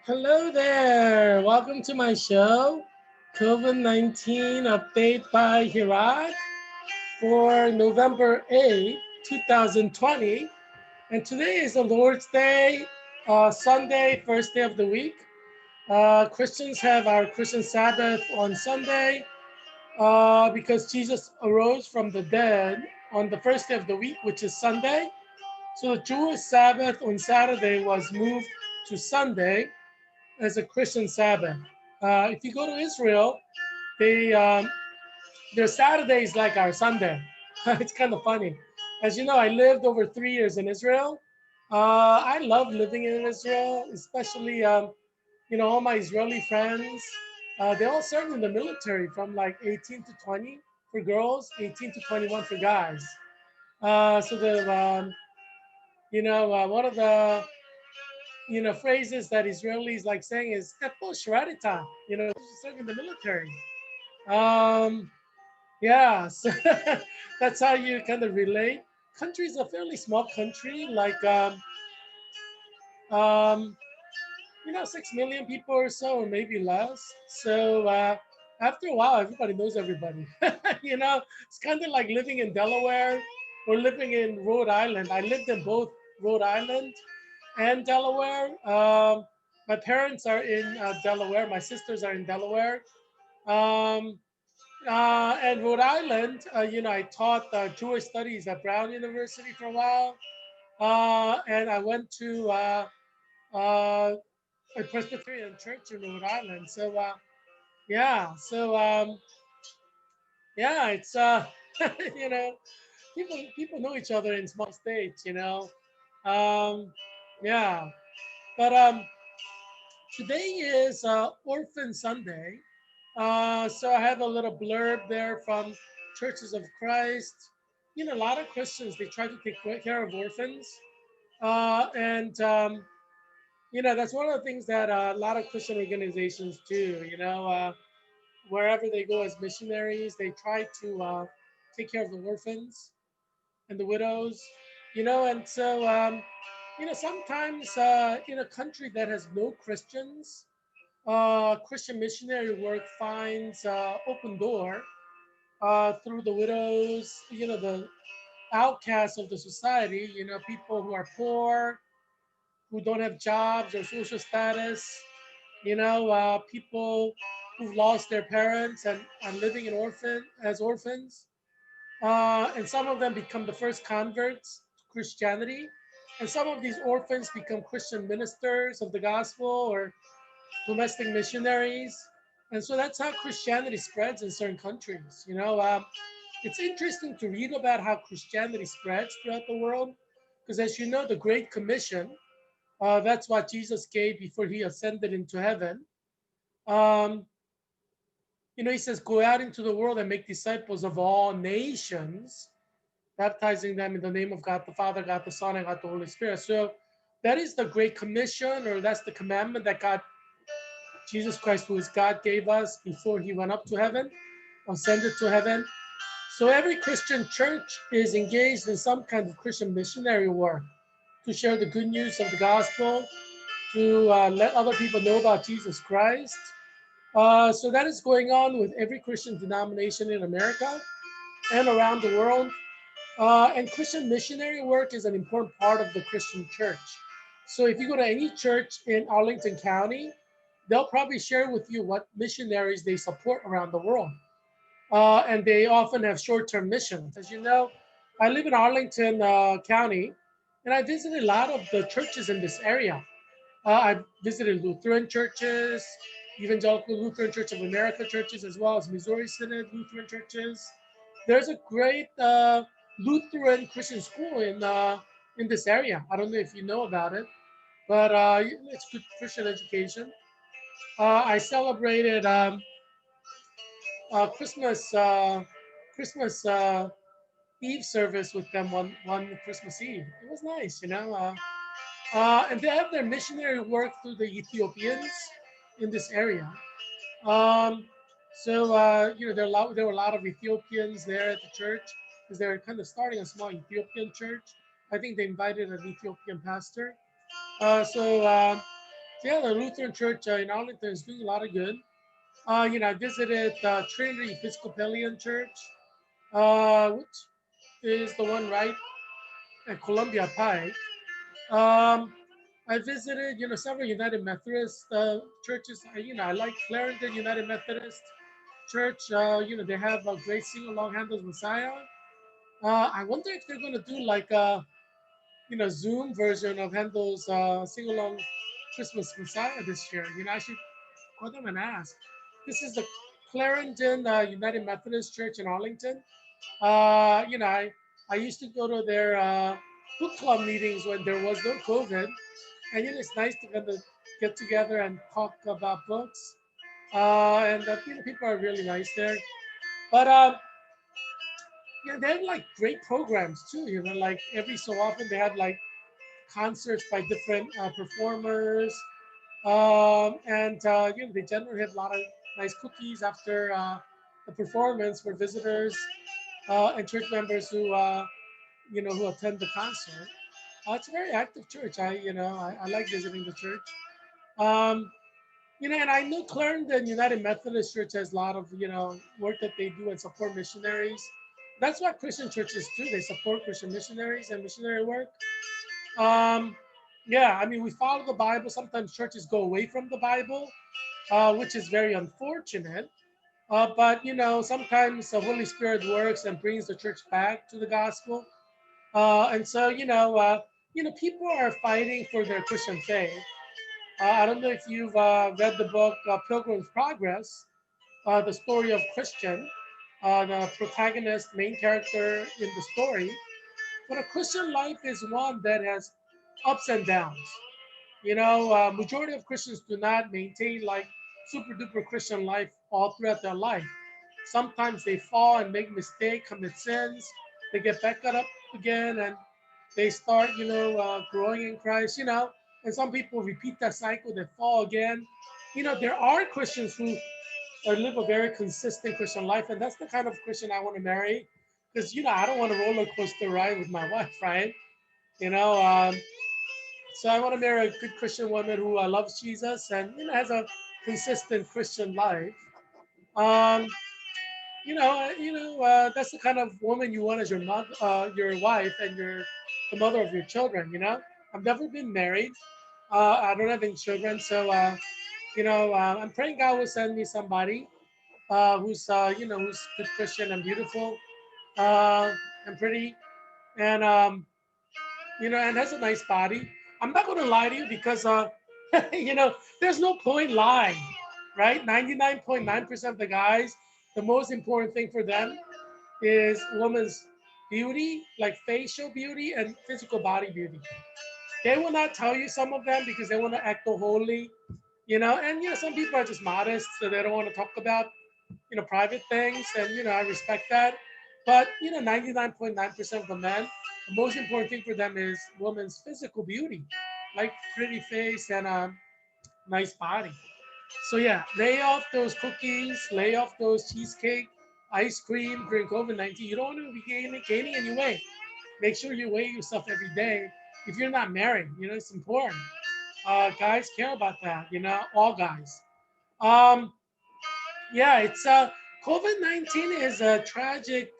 Hello there. Welcome to my show, COVID-19 update by Heerak for November 8th, 2020. And today is the Lord's Day, Sunday, first day of the week. Christians have our Christian Sabbath on Sunday because Jesus arose from the dead on the first day of the week, which is Sunday. So the Jewish Sabbath on Saturday was moved to Sunday as a Christian Sabbath. If you go to Israel, they their Saturday is like our Sunday. It's kind of funny. As you know, I lived over 3 years in Israel. I love living in Israel, especially all my Israeli friends. They all served in the military from like 18 to 20 for girls, 18 to 21 for guys. So the one of the phrases that Israelis like saying is "Epo shradita," serving the military. Um, yeah, so that's how you kind of relate. Country is a fairly small country, like 6 million people or so, or maybe less. So after a while, everybody knows everybody. It's kind of like living in Delaware or living in Rhode Island. I lived in both Rhode Island and Delaware. My parents are in Delaware. My sisters are in Delaware. Um, and Rhode Island, I taught Jewish studies at Brown University for a while. And I went to uh, a Presbyterian church in Rhode Island. So, yeah. So, yeah, it's, you know, people know each other in small states. Um, yeah. But today is Orphan Sunday. So I have a little blurb there from Churches of Christ. A lot of Christians, they try to take care of orphans. And, that's one of the things that a lot of Christian organizations do. Wherever they go as missionaries, they try to take care of the orphans and the widows. And so, sometimes in a country that has no Christians, Christian missionary work finds open door through the widows, the outcasts of the society, people who are poor, who don't have jobs or social status, people who've lost their parents and are living as orphans. And some of them become the first converts to Christianity. And some of these orphans become Christian ministers of the gospel or domestic missionaries. And so that's how Christianity spreads in certain countries. It's interesting to read about how Christianity spreads throughout the world, because as you know, the Great Commission, that's what Jesus gave before he ascended into heaven. Um, he says, go out into the world and make disciples of all nations, baptizing them in the name of God the Father, God the Son, and God the Holy Spirit. So that is the Great Commission, or that's the commandment that Jesus Christ, who is God, gave us before he went up to heaven, ascended to heaven. So every Christian church is engaged in some kind of Christian missionary work to share the good news of the gospel, to let other people know about Jesus Christ. So that is going on with every Christian denomination in America and around the world. And Christian missionary work is an important part of the Christian church. So if you go to any church in Arlington County, they'll probably share with you what missionaries they support around the world. And they often have short-term missions. As you know, I live in Arlington County, and I visited a lot of the churches in this area. I've visited Lutheran churches, Evangelical Lutheran Church of America churches, as well as Missouri Synod Lutheran churches. There's a great Lutheran Christian school in this area. I don't know if you know about it, but it's good Christian education. I celebrated Christmas Eve service with them one Christmas Eve. It was nice. And they have their missionary work through the Ethiopians in this area. Um, so there were a lot of Ethiopians there at the church because they're kind of starting a small Ethiopian church. I think they invited an Ethiopian pastor. So So yeah, the Lutheran Church in Arlington is doing a lot of good. I visited Trinity Episcopalian Church, which is the one right at Columbia Pike. Um, I visited, several United Methodist churches. I like Clarendon United Methodist Church. They have a great sing-along Handel's Messiah. I wonder if they're going to do like a, Zoom version of Handel's sing-along Christmas Messiah this year. I should call them and ask. This is the Clarendon United Methodist Church in Arlington. I used to go to their book club meetings when there was no COVID, and it's nice to kind of get together and talk about books. And people are really nice there. But yeah, they have like great programs too. Like every so often they have like concerts by different performers, and they generally have a lot of nice cookies after the performance for visitors and church members who attend the concert. It's a very active church. I like visiting the church. Um, and I know Clarendon United Methodist Church has a lot of, work that they do and support missionaries. That's what Christian churches do. They support Christian missionaries and missionary work. Um, yeah, I mean, we follow the Bible. Sometimes churches go away from the Bible, which is very unfortunate. But sometimes the Holy Spirit works and brings the church back to the gospel. And so, people are fighting for their Christian faith. I don't know if you've read the book Pilgrim's Progress, the story of Christian, the protagonist, main character in the story. But a Christian life is one that has ups and downs. Majority of Christians do not maintain like super duper Christian life all throughout their life. Sometimes they fall and make mistakes, commit sins. They get back up again and they start, growing in Christ. And some people repeat that cycle. They fall again. There are Christians who live a very consistent Christian life, and that's the kind of Christian I want to marry. Because I don't want a roller coaster ride with my wife, right? You know, um, so I want to marry a good Christian woman who loves Jesus and has a consistent Christian life. Um, that's the kind of woman you want as your mother, your wife, and the mother of your children. I've never been married. I don't have any children, so I'm praying God will send me somebody who's good Christian and beautiful uh, and pretty, and and has a nice body. I'm not going to lie to you because there's no point lying, right? 99.9% of the guys, the most important thing for them is woman's beauty, like facial beauty and physical body beauty. They will not tell you some of them because they want to act holy, and some people are just modest, so they don't want to talk about private things, and I respect that. But 99.9% of the men, the most important thing for them is woman's physical beauty, like pretty face and a nice body. So yeah, lay off those cookies, lay off those cheesecake, ice cream during COVID-19. You don't want to be gaining any weight. Make sure you weigh yourself every day. If you're not married, it's important. Guys care about that. All guys. Um, yeah, it's COVID-19 is a tragic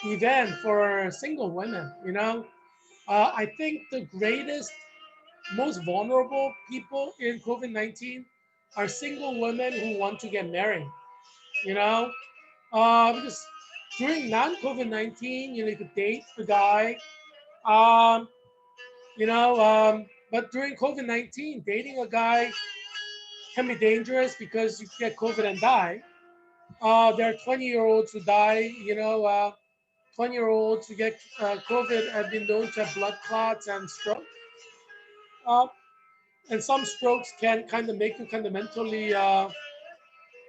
event for single women. I think the greatest, most vulnerable people in COVID-19 are single women who want to get married. You know, because during non-COVID-19, you could date the guy. Um, but during COVID-19, dating a guy can be dangerous because you get COVID and die. There are 20-year-olds who die, 20-year-olds who get COVID have been known to have blood clots and stroke. Uh, and some strokes can kind of make you kind of mentally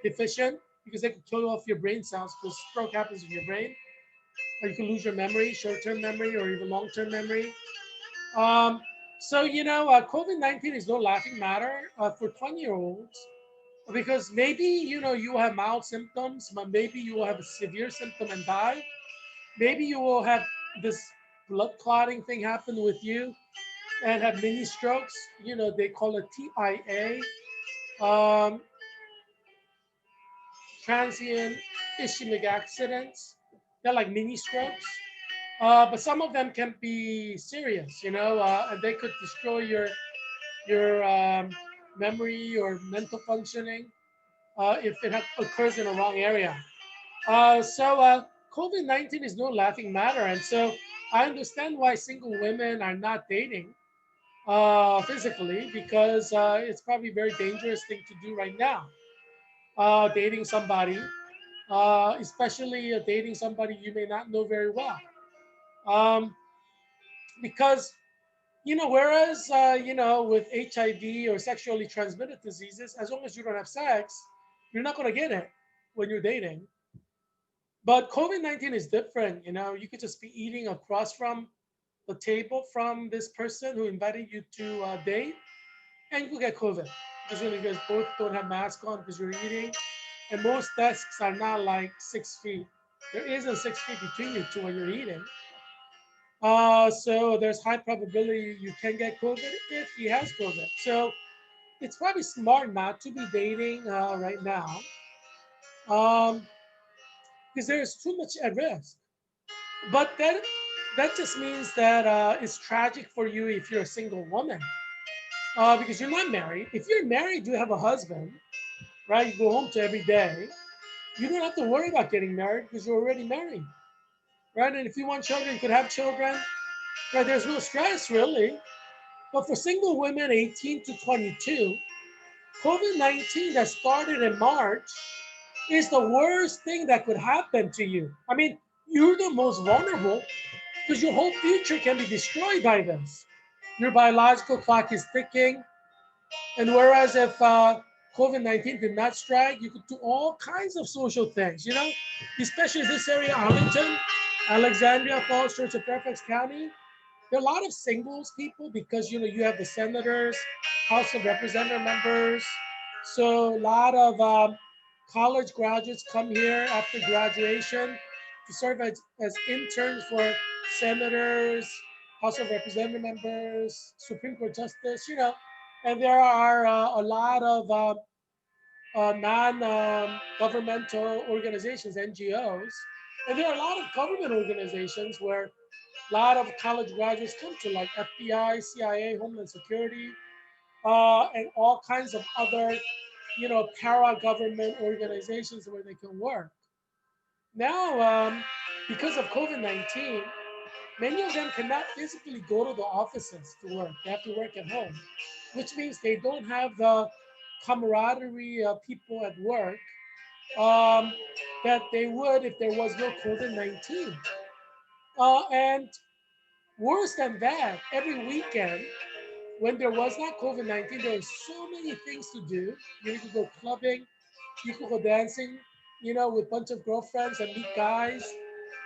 deficient because they can kill off your brain cells because stroke happens in your brain. Or you can lose your memory, short-term memory, or even long-term memory. Um, COVID-19 is no laughing matter for 20-year-olds because maybe you will have mild symptoms, but maybe you will have a severe symptom and die. Maybe you will have this blood clotting thing happen with you. and have mini strokes. They call it TIA, um, transient ischemic accidents. They're like mini strokes. But some of them can be serious, and they could destroy your memory or mental functioning if it occurs in the wrong area. So COVID-19 is no laughing matter, and so I understand why single women are not dating physically because it's probably a very dangerous thing to do right now. Dating somebody, especially dating somebody you may not know very well, um, because whereas with HIV or sexually transmitted diseases, as long as you don't have sex, you're not going to get it when you're dating. But COVID-19 is different. You could just be eating across from the table from this person who invited you to date, and you could get COVID because you guys both don't have masks on because you're eating, and most desks are not like 6 feet. There isn't 6 feet between you two when you're eating. So there's high probability you can get COVID if he has COVID. So it's probably smart not to be dating right now um, because there's too much at risk. But that just means that it's tragic for you if you're a single woman because you're not married. If you're married, you have a husband, right? You go home to every day. You don't have to worry about getting married because you're already married, right? And if you want children, you could have children, right? There's no stress really. But for single women 18 to 22, COVID 19 that started in March is the worst thing that could happen to you. I mean, you're the most vulnerable because your whole future can be destroyed by this. Your biological clock is ticking. And whereas if COVID-19 did not strike, you could do all kinds of social things, especially this area, Arlington, Alexandria Falls, Church of Fairfax County. There are a lot of singles people because you have the senators, House of Representative members. So a lot of college graduates come here after graduation to serve as interns for senators, House of Representative members, Supreme Court justice. And there are a lot of non-governmental organizations, NGOs, and there are a lot of government organizations where a lot of college graduates come to, like FBI, CIA, Homeland Security, and all kinds of other, para-government organizations where they can work. Now, because of COVID-19, many of them cannot physically go to the offices to work. They have to work at home, which means they don't have the camaraderie of people at work um, that they would if there was no COVID-19. And worse than that, every weekend when there was not COVID-19, there were so many things to do. You could go clubbing, you could go dancing, with a bunch of girlfriends and meet guys.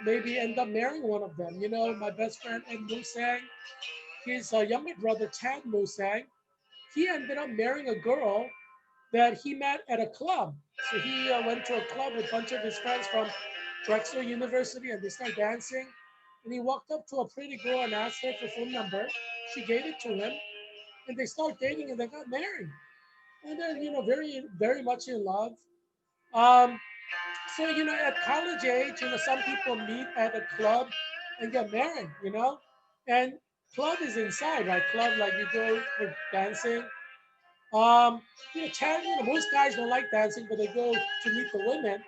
Maybe end up marrying one of them. My best friend Ed Musang, his younger brother Chad Musang, he ended up marrying a girl that he met at a club. So he went to a club with a bunch of his friends from Drexel University and they started dancing. And he walked up to a pretty girl and asked her for phone number. She gave it to him and they started dating and they got married. And they're, very, very much in love. Um, so, at college age, some people meet at a club and get married, and club is inside, right? Club, like you go for dancing. Most guys don't like dancing, but they go to meet the women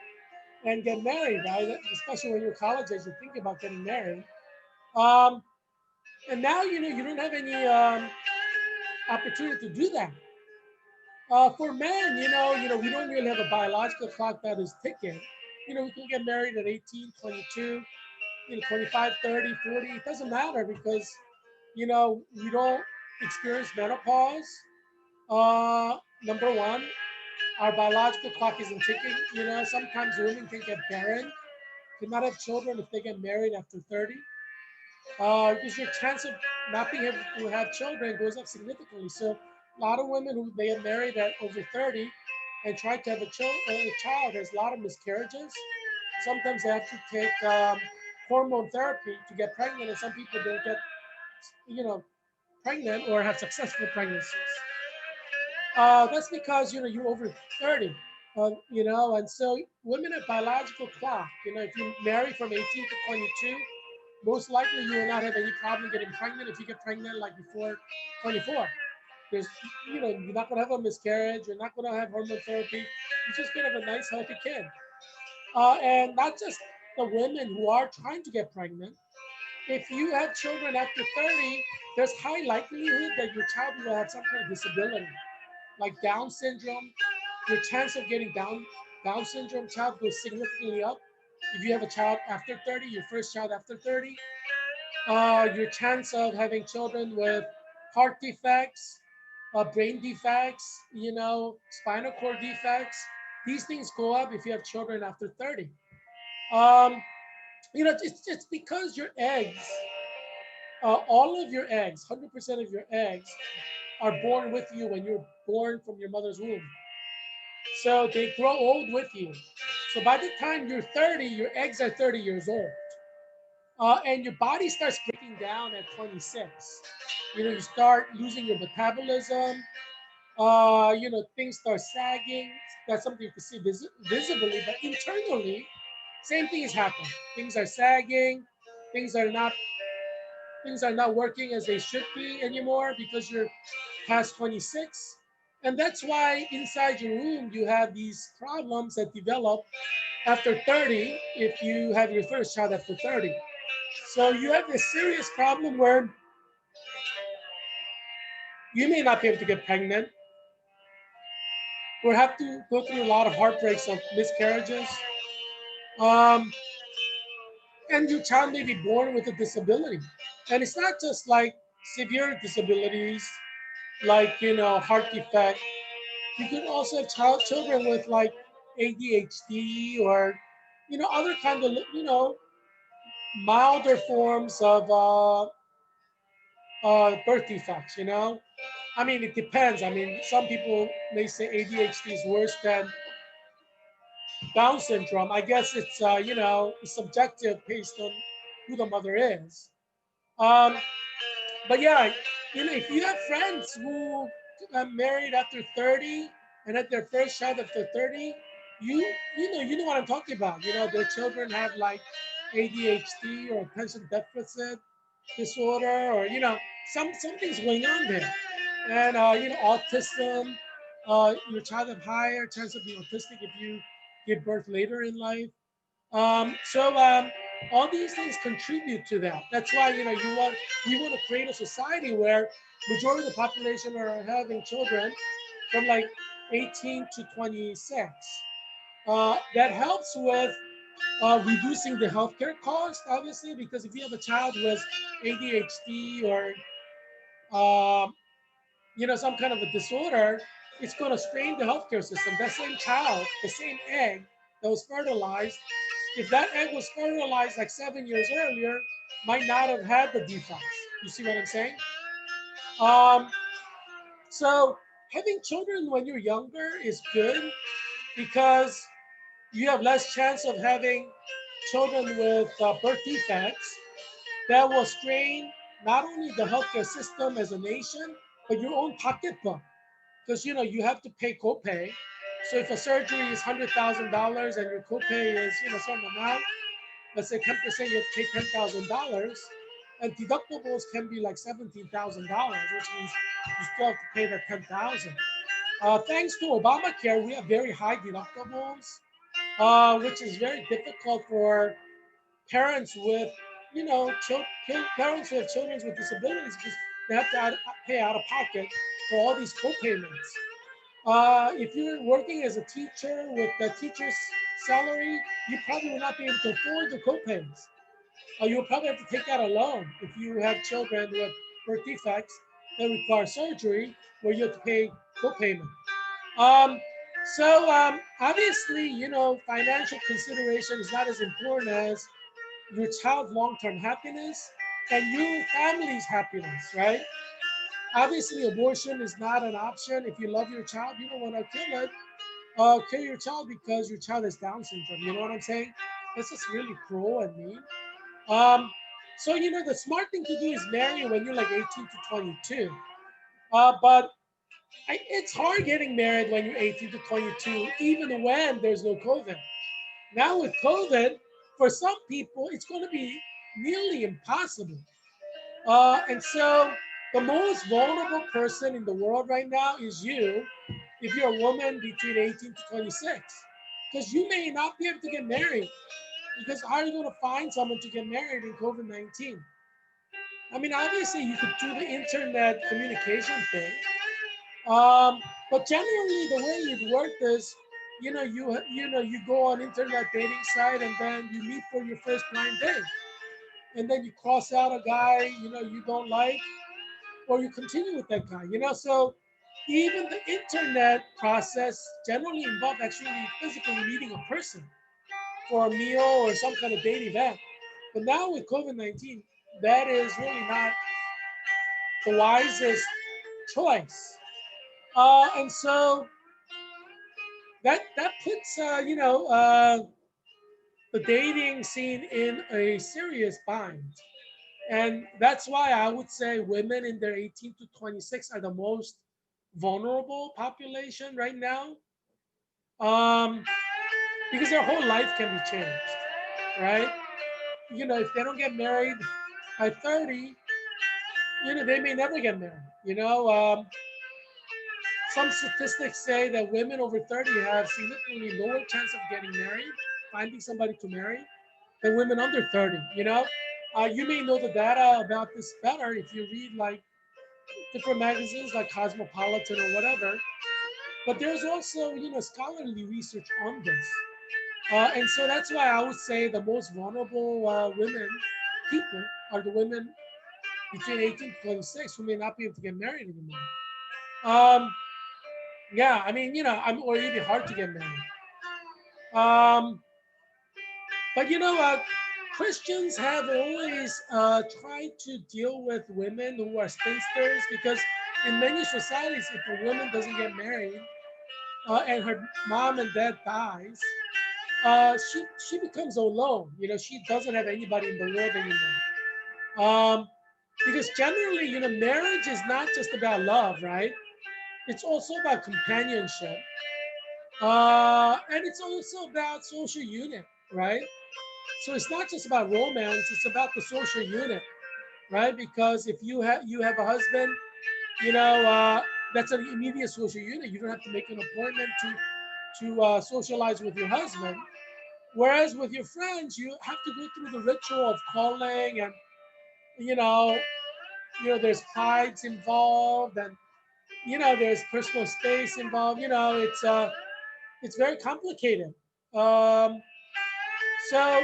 and get married, right? Especially when you're college age, you think about getting married. Um, and now, you don't have any opportunity to do that. For men, we don't really have a biological clock that is ticking. We can get married at 18, 22, 25, 30, 40. It doesn't matter because, we don't experience menopause. Number one, our biological clock isn't ticking. Sometimes women can get barren, cannot have children if they get married after 30. Because your chance of not being able to have children goes up significantly. So a lot of women who they get married at over 30 and try to have a child, there's a lot of miscarriages. Sometimes they have to take hormone therapy to get pregnant, and some people don't get, you know, pregnant or have successful pregnancies. That's because you're over 30, and so women have biological clock. If you marry from 18 to 22, most likely you will not have any problem getting pregnant if you get pregnant like before 24. There's, you're not gonna have a miscarriage. You're not gonna have hormone therapy. You're just gonna have a nice, healthy kid. And not just the women who are trying to get pregnant. If you have children after 30, there's high likelihood that your child will have some kind of disability, like Down syndrome. Your chance of getting Down syndrome child goes significantly up. If you have a child after 30, your first child after 30, your chance of having children with heart defects, brain defects, spinal cord defects, these things go up if you have children after 30. Um, it's because your eggs, all of your eggs, 100% of your eggs are born with you when you're born from your mother's womb. So they grow old with you. So by the time you're 30, your eggs are 30 years old. And your body starts breaking down at 26. You start losing your metabolism. Things start sagging. That's something you can see visibly, but internally, same thing is happening. Things are sagging. Things are not things are not working as they should be anymore because you're past 26. And that's why inside your womb you have these problems that develop after 30 if you have your first child after 30. So you have this serious problem where you may not be able to get pregnant or have to go through a lot of heartbreaks of miscarriages. Um, and your child may be born with a disability. And it's not just like severe disabilities, like, heart defect. You could also have children with like ADHD or, other kind of, milder forms of birth defects, I mean, it depends. I mean, some people may say ADHD is worse than Down syndrome. I guess it's, subjective based on who the mother is. Um, but yeah, if you have friends who got married after 30 and had their first child after 30, you know what I'm talking about. Their children have like ADHD or attention deficit disorder, or something's going on there, and autism. Your child have higher chance of being autistic if you give birth later in life. So all these things contribute to that. That's why we want to create a society where majority of the population are having children from like 18 to 26. That helps with reducing the healthcare cost, obviously, because if you have a child with ADHD or some kind of a disorder, it's going to strain the healthcare system. That same child, the same egg that was fertilized, if that egg was fertilized like 7 years earlier, might not have had the defects. You see what I'm saying? Um, so having children when you're younger is good because you have less chance of having children with birth defects that will strain not only the healthcare system as a nation, but your own pocketbook. Because you have to pay copay. So if a surgery is $100,000 and your copay is some amount, let's say 10%, you have to pay $10,000, and deductibles can be like $17,000, which means you still have to pay that 10,000. Thanks to Obamacare, we have very high deductibles, which is very difficult for parents with, parents who have children with disabilities because they have to pay out of pocket for all these co-payments. If you're working as a teacher with the teacher's salary, you probably will not be able to afford the co-payments. You'll probably have to take out a loan if you have children with birth defects that require surgery, where you have to pay co-payment. Um, so obviously, financial consideration is not as important as your child's long-term happiness and your family's happiness, right? Obviously, abortion is not an option. If you love your child, you don't want to kill it. Kill your child because your child has Down syndrome. You know what I'm saying? It's just really cruel and mean. Um, So, the smart thing to do is marry when you're like 18 to 22. But it's hard getting married when you're 18 to 22, even when there's no COVID. Now with COVID, for some people, it's going to be nearly impossible. And so the most vulnerable person in the world right now is you, if you're a woman between 18 to 26, because you may not be able to get married. Because how are you going to find someone to get married in COVID-19? I mean, obviously you could do the internet communication thing, um, but generally the way it worked is, you go on internet dating site and then you meet for your first blind date, and then you cross out a guy you don't like, or you continue with that guy. So even the internet process generally involved actually physically meeting a person for a meal or some kind of date event. But now with COVID-19, that is really not the wisest choice. And so that puts the dating scene in a serious bind. And that's why I would say women in their 18 to 26 are the most vulnerable population right now, um, because their whole life can be changed, right? If they don't get married by 30, they may never get married. Some statistics say that women over 30 have significantly lower chance of getting married, finding somebody to marry, than women under 30. You may know the data about this better if you read like different magazines like Cosmopolitan or whatever. But there's also, scholarly research on this. And so that's why I would say the most vulnerable people, are the women between 18 to 26 who may not be able to get married anymore. Um, yeah, I mean, or even hard to get married. Um, but Christians have always tried to deal with women who are spinsters, because in many societies, if a woman doesn't get married and her mom and dad dies, she becomes alone. She doesn't have anybody in the world anymore. Because generally, marriage is not just about love, right? It's also about companionship, and it's also about social unit, right? So it's not just about romance; it's about the social unit, right? Because if you have a husband, you know that's an immediate social unit. You don't have to make an appointment to socialize with your husband. Whereas with your friends, you have to go through the ritual of calling, and you know, there's prides involved, and there's personal space involved. It's very complicated. Um, so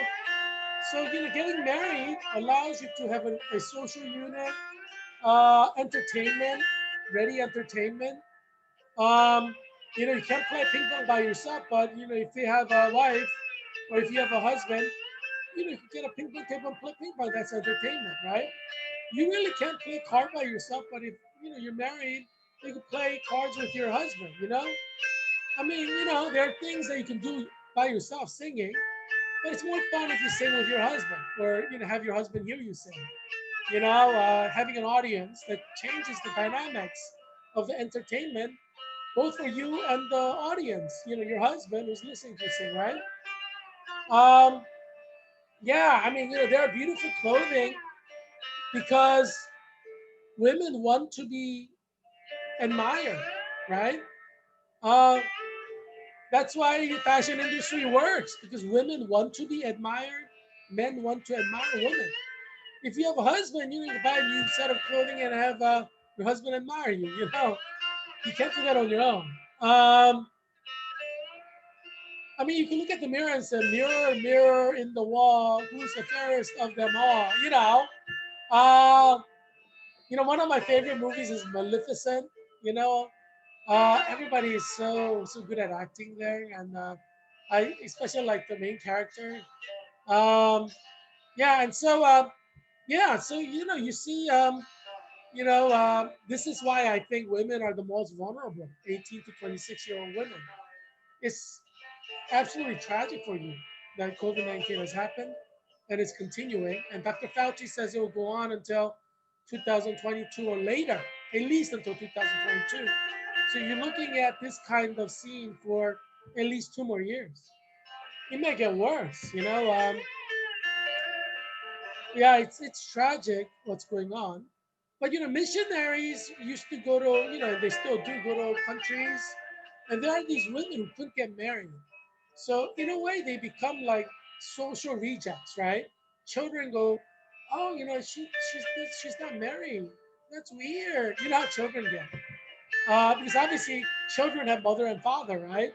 getting married allows you to have a social unit, entertainment, ready entertainment. Um, you can't play ping pong by yourself, but if you have a wife or if you have a husband, you can get a ping pong table and play ping pong. That's entertainment, right? You really can't play cards by yourself, but if you're married, you can play cards with your husband. I mean, there are things that you can do by yourself, singing, but it's more fun if you sing with your husband, or have your husband hear you sing. Having an audience that changes the dynamics of the entertainment, both for you and the audience. Your husband who's listening to you sing, right? Um, yeah, I mean, there are beautiful clothing because women want to be admired, right? Uh, that's why the fashion industry works, because women want to be admired, men want to admire women. If you have a husband, you need to buy a new set of clothing and have your husband admire you. You can't do that on your own. Um, I mean, you can look at the mirror and say, "Mirror, mirror in the wall, who's the fairest of them all?" Uh, one of my favorite movies is Maleficent. You know, everybody is so good at acting there, and I especially like the main character. Um, yeah, and so yeah, so you see, this is why I think women are the most vulnerable. 18 to 26-year-old women. It's absolutely tragic for you that COVID-19 has happened. and it's continuing. And Dr. Fauci says it will go on until 2022 or later, at least until 2022. So you're looking at this kind of scene for at least 2 more years. It may get worse, you know. Yeah, it's tragic what's going on. But missionaries used to go to, they still do go to countries, and there are these women who couldn't get married. So in a way, they become like social rejects, right? Children go, oh, she's not married. That's weird. You know how children get. Because obviously children have mother and father, right?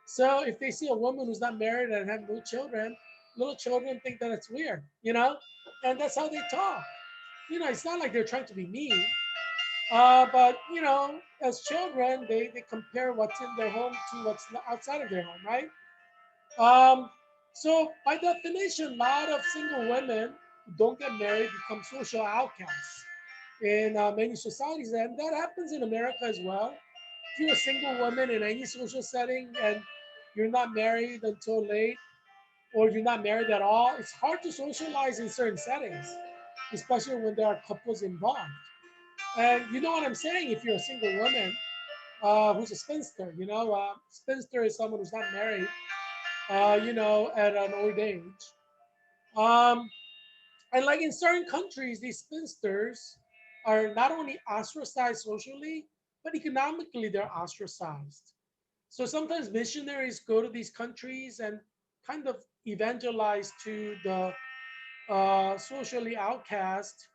So if they see a woman who's not married and have no children, little children think that it's weird, and that's how they talk. It's not like they're trying to be mean, but as children, they compare what's in their home to what's outside of their home, right? Um, so by definition, a lot of single women who don't get married become social outcasts in many societies, and that happens in America as well. If you're a single woman in any social setting and you're not married until late, or you're not married at all, it's hard to socialize in certain settings, especially when there are couples involved. And you know what I'm saying? If you're a single woman who's a spinster, spinster is someone who's not married, at an old age. Um, and like in certain countries, these spinsters are not only ostracized socially, but economically they're ostracized. So sometimes missionaries go to these countries and kind of evangelize to the socially outcast,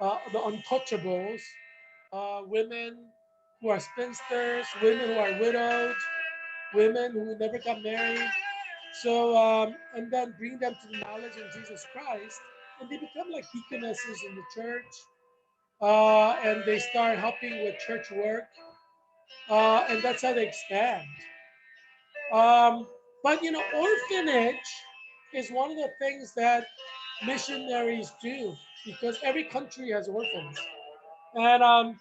the untouchables, women who are spinsters, women who are widowed, women who never got married. So, and then bring them to the knowledge of Jesus Christ, and they become like deaconesses in the church, and they start helping with church work, and that's how they expand. Um, but orphanage is one of the things that missionaries do because every country has orphans, and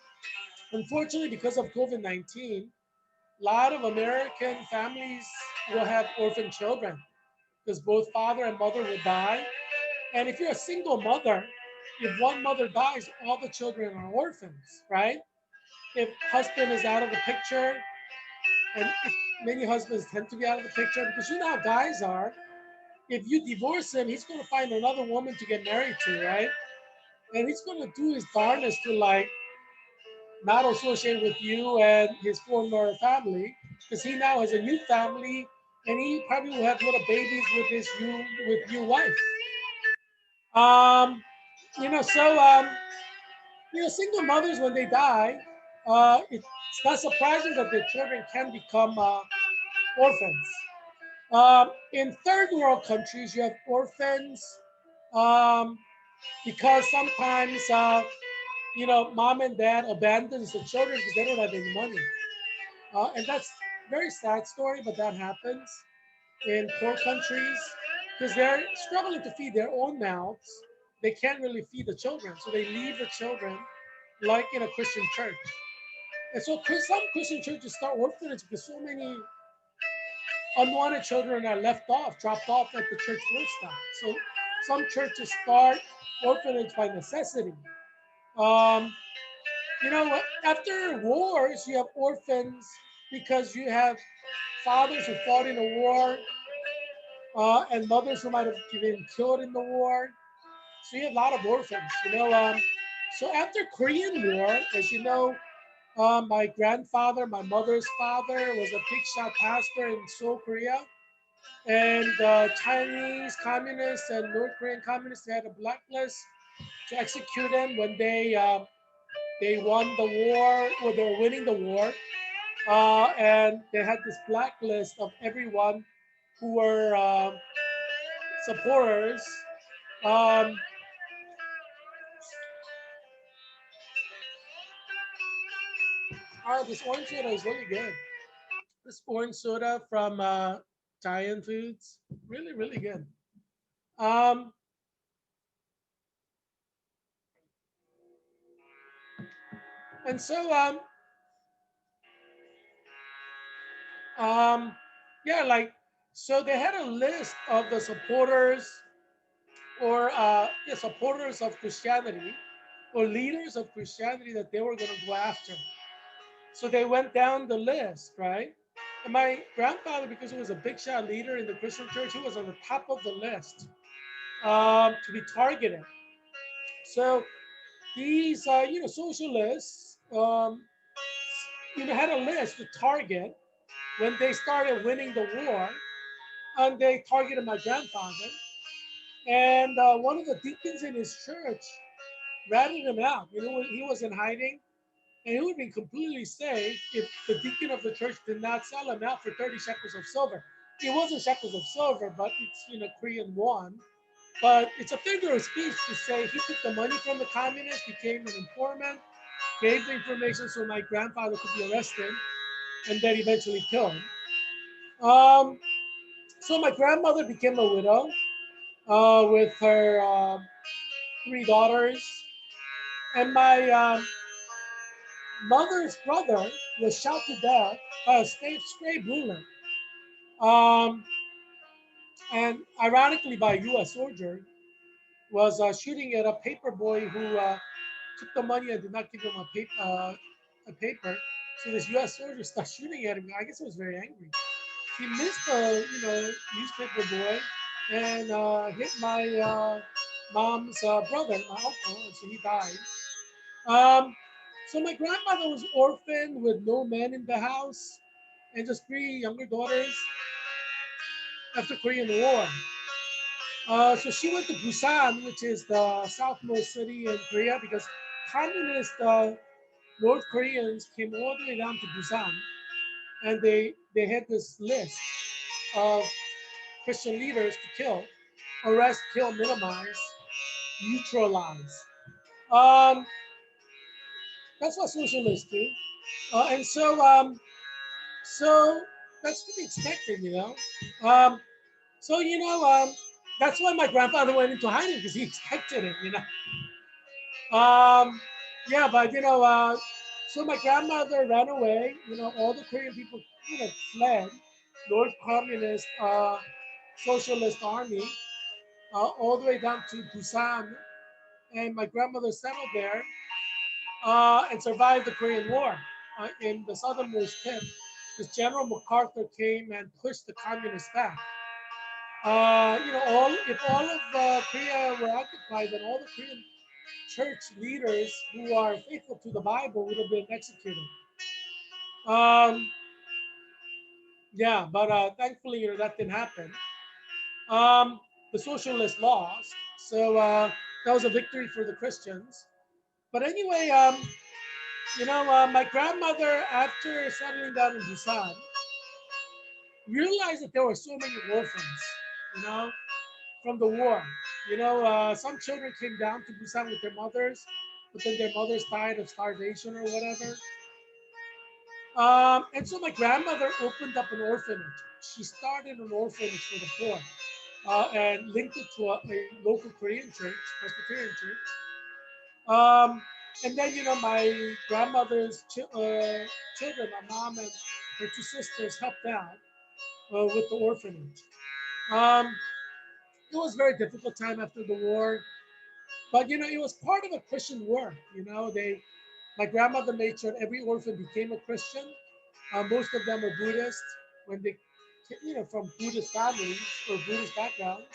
unfortunately, because of COVID-19, a lot of American families will have orphan children because both father and mother will die. And if you're a single mother, if one mother dies, all the children are orphans, right? If husband is out of the picture, and many husbands tend to be out of the picture because you know how guys are. If you divorce him, he's going to find another woman to get married to, right? And he's going to do his darnest to like not associate with you and his former family because he now has a new family and he probably will have little babies with his new wife. Um, single mothers when they die, it's not surprising that their children can become orphans. In third world countries, you have orphans um, because sometimes mom and dad abandons the children because they don't have any money, and that's a very sad story, but that happens in poor countries because they're struggling to feed their own mouths. They can't really feed the children, so they leave the children like in a Christian church. And so some Christian churches start orphanages because so many unwanted children are left off, dropped off at the church doorstep. So some churches start orphanage by necessity. Um, After wars, you have orphans because you have fathers who fought in a war and mothers who might have been killed in the war. So you have a lot of orphans. So after Korean War, as you know, my grandfather, my mother's father, was a big shot pastor in Seoul, Korea. And Chinese communists and North Korean communists had a blacklist to execute them when they won the war, or they were winning the war. And they had this blacklist of everyone who were supporters. Um, this orange soda is really good. This orange soda from Giant Foods, really, really good. Um, and so, yeah, like, so they had a list of the supporters or yeah, supporters of Christianity or leaders of Christianity that they were going to go after. So they went down the list, right? And my grandfather, because he was a big shot leader in the Christian church, he was on the top of the list to be targeted. So these, socialists, had a list to target when they started winning the war, and they targeted my grandfather. And one of the deacons in his church ratted him out. He was in hiding, and he would be completely safe if the deacon of the church did not sell him out for 30 shekels of silver. It wasn't shekels of silver, but it's Korean won. But it's a figure of speech to say he took the money from the communists, became an informant, gave the information so my grandfather could be arrested, and then eventually killed. Um, so my grandmother became a widow with her three daughters, and my mother's brother was shot to death by a stray bullet, um, and ironically by a U.S. soldier, was shooting at a paper boy who took the money and did not give him a paper. So this U.S. soldier started shooting at him. I guess he was very angry. He missed the newspaper boy and hit my mom's brother, my uncle, and so he died. Um, so my grandmother was orphaned with no man in the house and just three younger daughters after Korean War. So she went to Busan, which is the southmost city in Korea, because communist North Koreans came all the way down to Busan, and they had this list of Christian leaders to kill, arrest, kill, minimize, neutralize. Um, that's what socialists do, and so that's to be expected. Um, so that's why my grandfather went into hiding because he expected it. Yeah, but so my grandmother ran away. All the Korean people, fled North Communist Socialist Army all the way down to Busan, and my grandmother settled there and survived the Korean War in the southernmost tip. Because General MacArthur came and pushed the communists back. All if all of Korea were occupied, then all the Korean church leaders who are faithful to the Bible would have been executed. Um, yeah, but thankfully, that didn't happen. Um, the socialists lost, so that was a victory for the Christians. But anyway, my grandmother, after settling down in Busan, realized that there were so many orphans, you know, from the war. Some children came down to Busan with their mothers, but then their mothers died of starvation or whatever. And so my grandmother opened up an orphanage. She started an orphanage for the poor and linked it to a local Korean church, Presbyterian church. And then, my grandmother's children, my mom and her two sisters, helped out with the orphanage. Um, it was a very difficult time after the war, but it was part of a Christian work. My grandmother made sure every orphan became a Christian. Most of them are Buddhist when they, from Buddhist families or Buddhist backgrounds.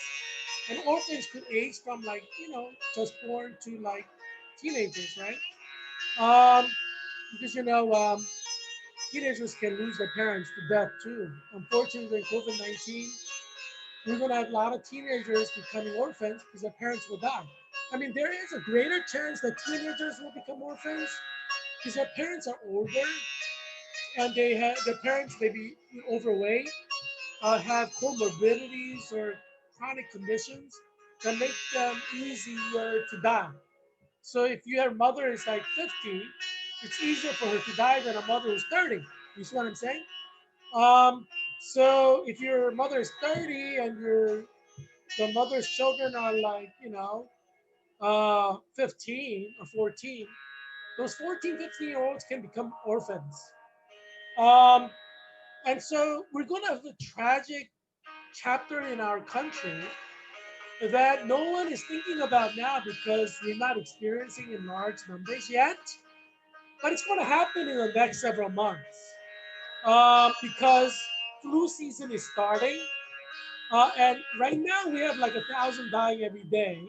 And orphans could age from just born to teenagers, right? Because teenagers can lose their parents to death too. Unfortunately, COVID-19, we're going to have a lot of teenagers becoming orphans because their parents will die. I mean, there is a greater chance that teenagers will become orphans because their parents are older and their parents may be overweight, have comorbidities or chronic conditions that make them easier to die. So if your mother is 50, it's easier for her to die than a mother who's 30. You see what I'm saying? Um, so if your mother is 30 and the mother's children are 15 or 14, those 14, 15-year-olds can become orphans. Um, and so we're going to have a tragic chapter in our country that no one is thinking about now because we're not experiencing in large numbers yet, but it's going to happen in the next several months because flu season is starting. And right now we have like 1,000 dying every day,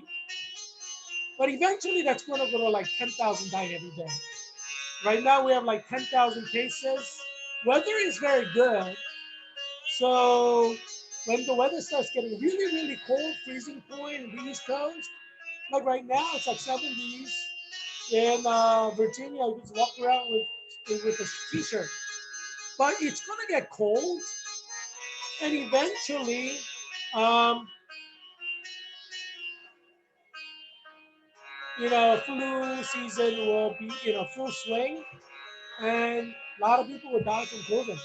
but eventually that's going to go to like 10,000 dying every day. Right now we have like 10,000 cases. Weather is very good. So when the weather starts getting really, really cold, freezing point in the East Coast, like right now it's like 70s in Virginia. You just walk around with a t-shirt. But it's gonna get cold, and eventually, um, flu season will be in a full swing, and a lot of people will die from COVID.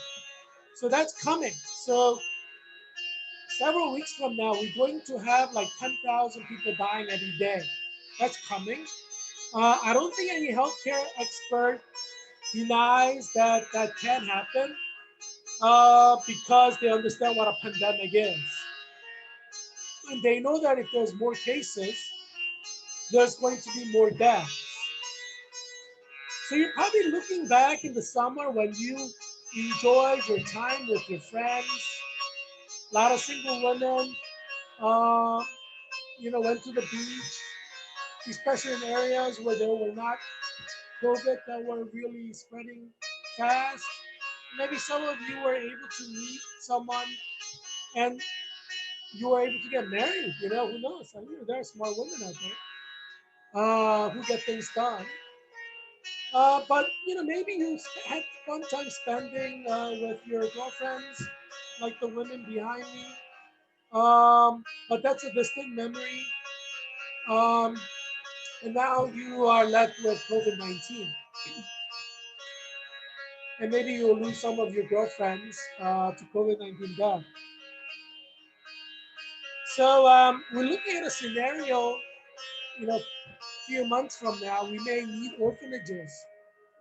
So that's coming. So several weeks from now, we're going to have like 10,000 people dying every day. That's coming. I don't think any healthcare expert denies that that can happen because they understand what a pandemic is. And they know that if there's more cases, there's going to be more deaths. So you're probably looking back in the summer when you enjoyed your time with your friends, a lot of single women, uh, went to the beach, especially in areas where there were not COVID that were really spreading fast. Maybe some of you were able to meet someone and you were able to get married. Who knows? I mean, there are smart women out there who get things done. But maybe you had fun time spending with your girlfriends, like the women behind me. But that's a distinct memory. Um, and now you are left with COVID-19. And maybe you'll lose some of your girlfriends to COVID-19 death. So we're looking at a scenario, a few months from now, we may need orphanages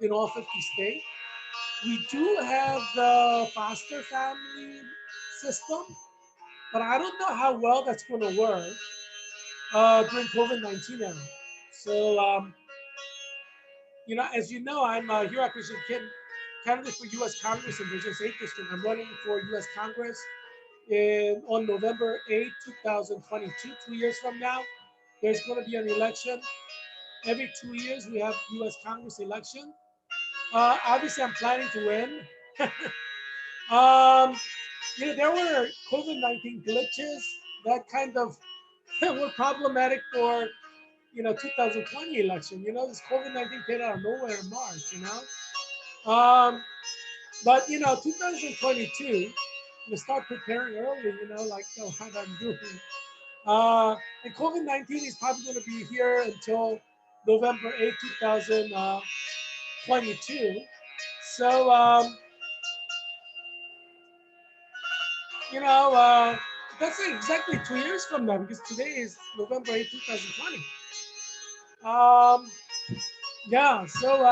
in all 50 states. We do have the foster family system, but I don't know how well that's going to work during COVID-19 era. So, as you know, I'm Heerak Christian Kim, candidate for U.S. Congress in Virginia's 8th District. I'm running for U.S. Congress on November 8th, 2022, 2 years from now. There's going to be an election. Every 2 years, we have U.S. Congress election. Obviously, I'm planning to win. um, there were COVID-19 glitches that kind of were problematic for 2020 election. This COVID-19 came out of nowhere in March. But 2022, we start preparing early. Like what I'm doing. And COVID-19 is probably going to be here until November 8th, 2022. So, you know, uh, that's exactly 2 years from now because today is November 8th, 2020. Um, yeah, so,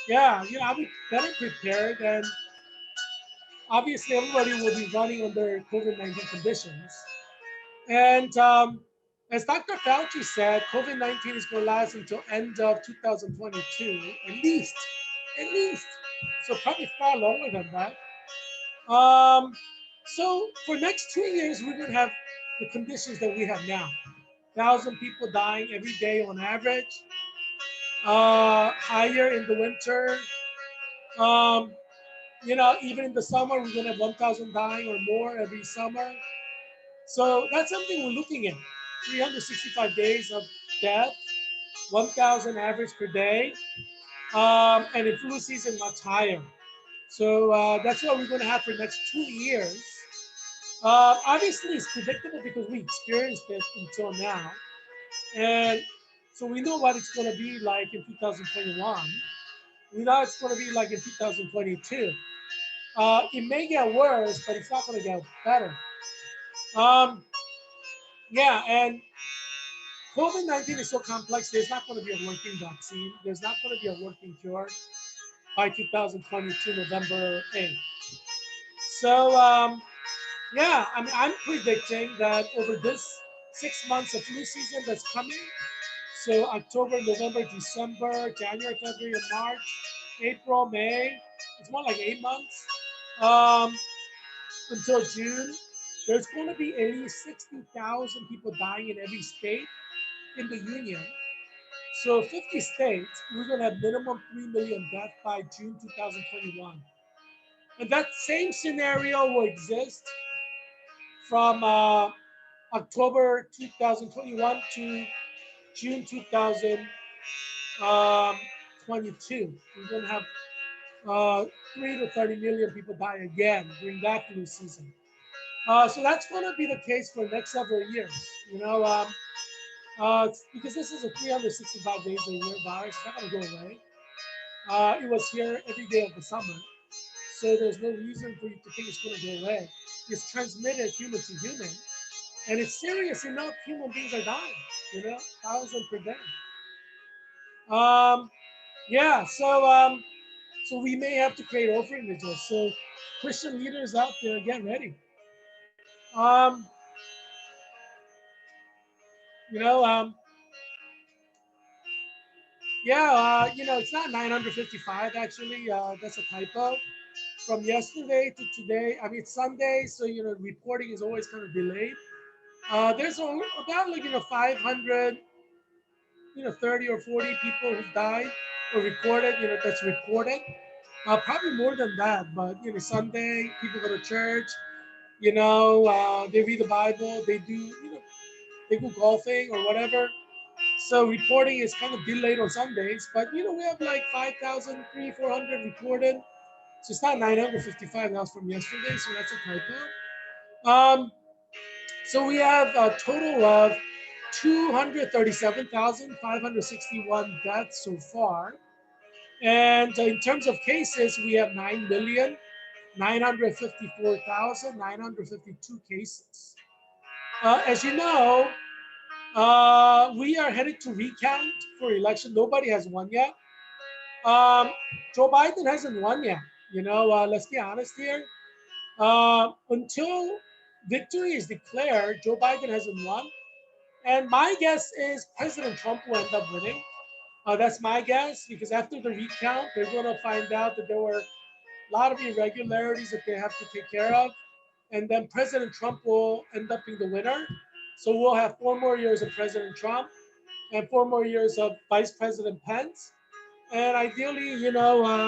yeah, I'll be better prepared and obviously everybody will be running under COVID-19 conditions. And as Dr. Fauci said, COVID-19 is going to last until end of 2022, at least. So probably far longer than that. So for next 2 years, we're going to have the conditions that we have now. 1,000 people dying every day on average. Higher in the winter. Um, even in the summer, we're going to have 1,000 dying or more every summer. So that's something we're looking at. 365 days of death, 1,000 average per day, and in flu season, much higher. So that's what we're going to have for the next 2 years. Obviously, it's predictable because we experienced it until now. And so we know what it's going to be like in 2021. We know it's going to be like in 2022. It may get worse, but it's not going to get better. Um, yeah, and COVID-19 is so complex, there's not going to be a working vaccine. There's not going to be a working cure by 2022, November 8th. So, Yeah, I mean, I'm predicting that over this 6 months of flu season that's coming, so October, November, December, January, February, and March, April, May, it's more like 8 months, um, until June, there's going to be at least 60,000 people dying in every state in the union. So 50 states, we're going to have minimum 3 million deaths by June 2021. And that same scenario will exist from October 2021 to June 2022. We're going to have 3 to 30 million people die again during that flu season. So that's going to be the case for the next several years. You know, because this is a 365 days a year virus. It's not going to go away. It was here every day of the summer. So there's no reason for you to think it's going to go away. It's transmitted human to human. And it's serious enough, human beings are dying, 1,000 per day. Um, yeah, so we may have to create orphanages. So Christian leaders out there, get ready. Um, you know, um, yeah, it's not 955 actually. That's a typo. From yesterday to today, I mean, it's Sunday, so, reporting is always kind of delayed. There's about like, 500, 30 or 40 people who died or reported, that's reported. Probably more than that, but, Sunday, people go to church, they read the Bible, they go golfing or whatever. So reporting is kind of delayed on Sundays, but, we have like 5,000, 400 reported. So it's not 955, that was from yesterday, so that's a typo. So we have a total of 237,561 deaths so far. And in terms of cases, we have 9,954,952 cases. As you know, we are headed to recount for election. Nobody has won yet. Um, Joe Biden hasn't won yet. Let's be honest here. Until victory is declared, Joe Biden hasn't won. And my guess is President Trump will end up winning. That's my guess because after the recount, they're going to find out that there were a lot of irregularities that they have to take care of. And then President Trump will end up being the winner. So we'll have 4 more years of President Trump and 4 more years of Vice President Pence. And ideally, we'll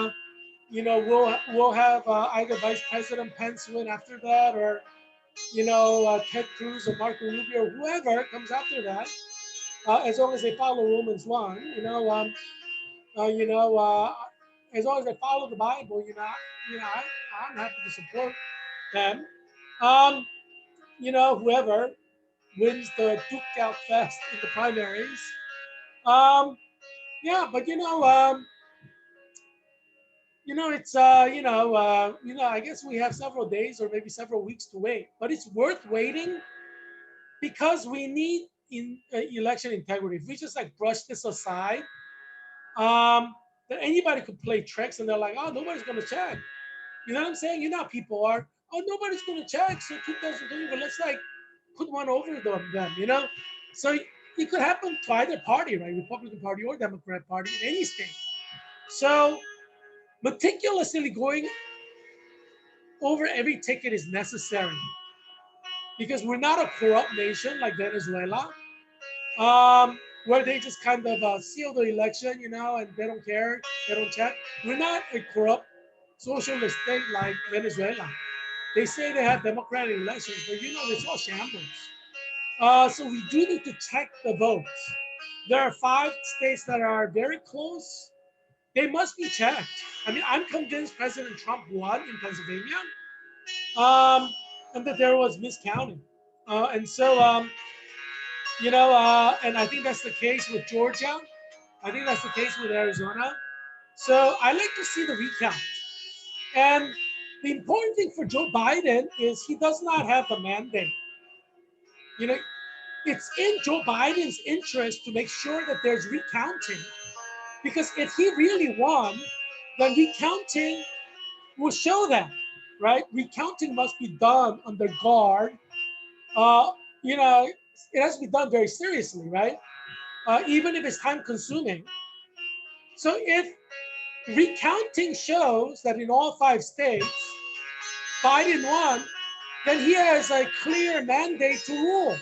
have either Vice President Pence win after that, or Ted Cruz or Marco Rubio or whoever comes after that, as long as they follow Romans 1, uh, you know, uh, as long as they follow the Bible, I'm happy to support them. Um, whoever wins the Duke Out Fest in the primaries. Um, yeah, but it's I guess we have several days or maybe several weeks to wait, but it's worth waiting because we need election integrity. If we just like brush this aside, then anybody could play tricks and they're like, oh, nobody's going to check. You know what I'm saying? People are, oh, nobody's going to check. So 2020, but let's like put one over them. So it could happen to either party, right? Republican Party or Democrat Party in any state. So meticulously going over every ticket is necessary because we're not a corrupt nation like Venezuela, where they just kind of seal the election, and they don't care, they don't check. We're not a corrupt socialist state like Venezuela. They say they have democratic elections, but it's all shambles. So we do need to check the votes. There are 5 states that are very close. They must be checked. I mean, I'm convinced President Trump won in Pennsylvania, and that there was miscounting. And so, and I think that's the case with Georgia. I think that's the case with Arizona. So I like to see the recount. And the important thing for Joe Biden is he does not have the mandate. You know, it's in Joe Biden's interest to make sure that there's recounting. Because if he really won, then recounting will show that. right? Recounting must be done under guard. Uh, you know, it has to be done very seriously, right? Even if it's time consuming. So if recounting shows that in all 5 states, Biden won, then he has a clear mandate to rule.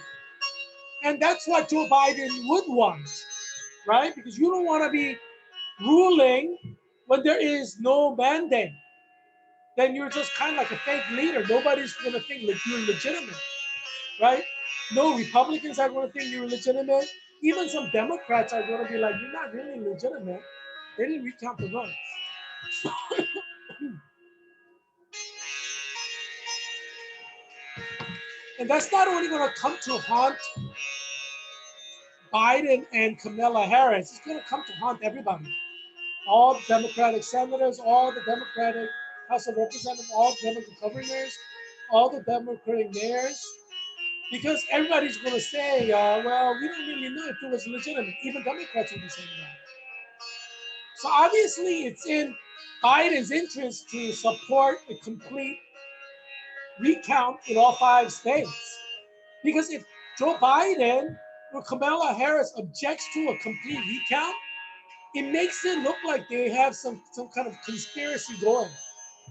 And that's what Joe Biden would want, right? Because you don't want to be ruling when there is no mandate. Then you're just kind of like a fake leader. Nobody's going to think that you're legitimate, right? No Republicans are going to think you're legitimate. Even some Democrats are going to be like, you're not really legitimate. They didn't recount the votes. And that's not only going to come to haunt Biden and Kamala Harris, it's going to come to haunt everybody. All Democratic senators, all the Democratic House of Representatives, all Democratic governors, all the Democratic mayors, because everybody's going to say, well, we don't really know if it was legitimate. Even Democrats will be saying that. So obviously, it's in Biden's interest to support a complete recount in all 5 states. Because if Joe Biden or Kamala Harris objects to a complete recount, it makes it look like they have some kind of conspiracy going,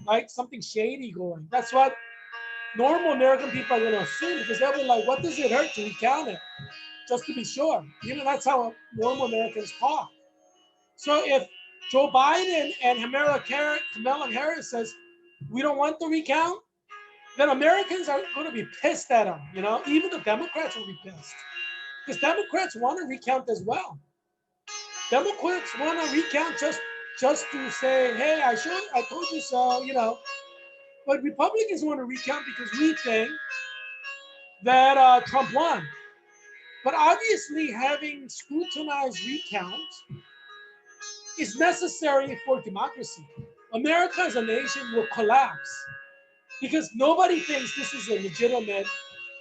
like something shady going. That's what normal American people are going to assume, because they'll be like, what does it hurt to recount it? Just to be sure. That's how normal Americans talk. So if Joe Biden and Kamala Harris says, we don't want the recount, then Americans are going to be pissed at them. Even the Democrats will be pissed. Because Democrats want to recount as well. Democrats want to recount just to say, hey, I told you so. But Republicans want to recount because we think that Trump won. But obviously, having scrutinized recount is necessary for democracy. America as a nation will collapse because nobody thinks this is a legitimate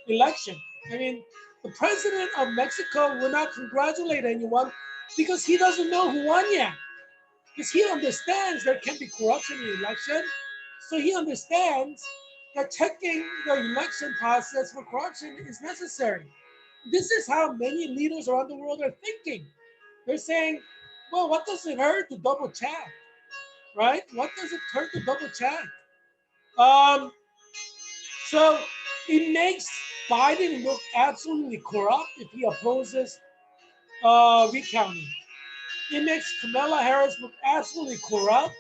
election. I mean, the president of Mexico will not congratulate anyone because he doesn't know who won yet. Because he understands there can be corruption in the election. So he understands that checking the election process for corruption is necessary. This is how many leaders around the world are thinking. They're saying, well, what does it hurt to double check? Right? What does it hurt to double check? So it makes Biden look absolutely corrupt if he opposes recounting. It makes Kamala Harris look absolutely corrupt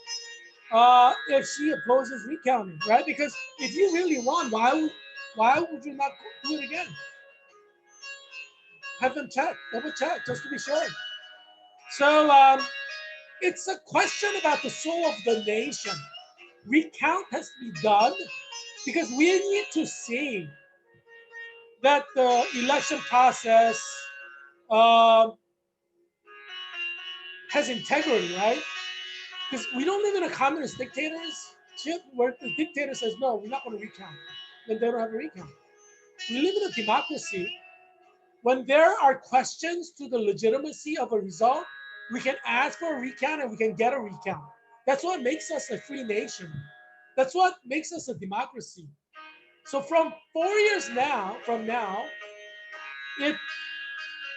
if she opposes recounting, right? Because if you really won, why would you not do it again? Have them check, double check, just to be sure. So it's a question about the soul of the nation. Recount has to be done because we need to see that the election process uh, has integrity, right? Because we don't live in a communist dictatorship where the dictator says, no, we're not going to recount. Then they don't have a recount. We live in a democracy. When there are questions to the legitimacy of a result, we can ask for a recount and we can get a recount. That's what makes us a free nation. That's what makes us a democracy. So from 4 years from now, if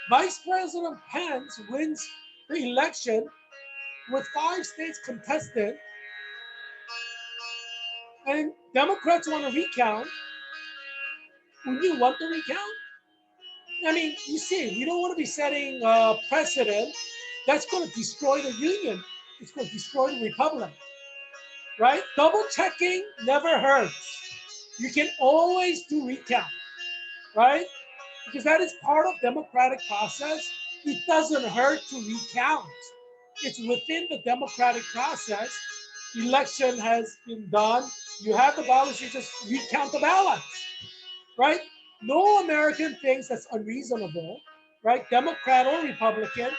Vice President Pence wins the election with 5 states contested, and Democrats want to recount, would you want the recount? I mean, you see, we don't want to be setting a precedent that's going to destroy the union. It's going to destroy the republic, right? Double checking never hurts. You can always do recount, right? Because that is part of democratic process. It doesn't hurt to recount. It's within the democratic process. Election has been done. You have the ballots, you just recount the ballots, right? No American thinks that's unreasonable, right? Democrat or Republican,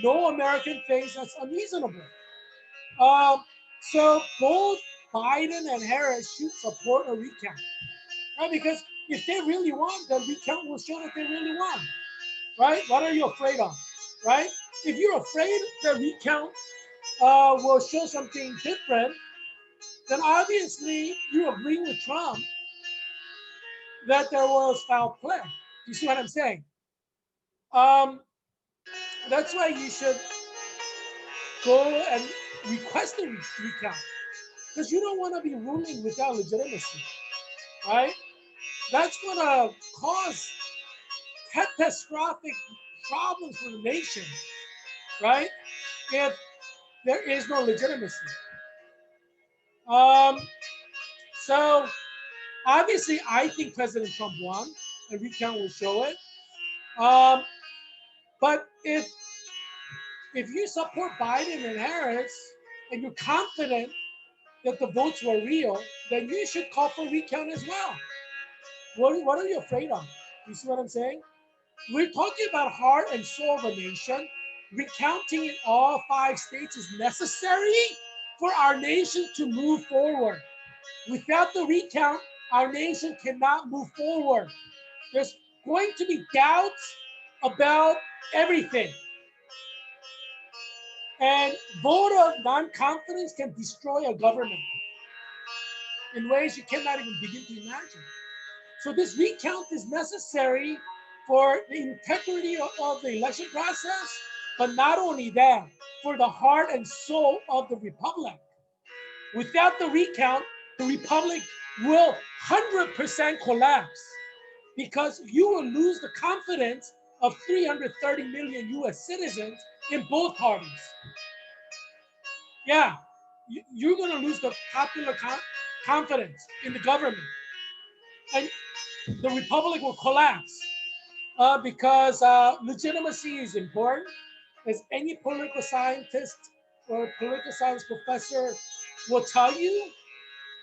no American thinks that's unreasonable. So both Biden and Harris should support a recount, right? Because if they really want, the recount will show that they really want, right? What are you afraid of, right? If you're afraid the recount will show something different, then obviously you agree with Trump that there was foul play. You see what I'm saying? Um, that's why you should go and request a recount because you don't want to be ruling without legitimacy, right? That's going to cause catastrophic problems for the nation, right? If there is no legitimacy. Um, so obviously, I think President Trump won, and recount will show it. Um, but if you support Biden and Harris, and you're confident that the votes were real, then you should call for recount as well. What are you afraid of? You see what I'm saying? We're talking about heart and soul of a nation. Recounting in all 5 states is necessary for our nation to move forward. Without the recount, our nation cannot move forward. There's going to be doubts about everything. And vote of non-confidence can destroy a government in ways you cannot even begin to imagine. So this recount is necessary for the integrity of the election process, but not only that, for the heart and soul of the republic. Without the recount, the republic will 100% collapse because you will lose the confidence of 330 million US citizens in both parties. Yeah, you're going to lose the popular confidence in the government, and the republic will collapse because legitimacy is important. As any political scientist or political science professor will tell you,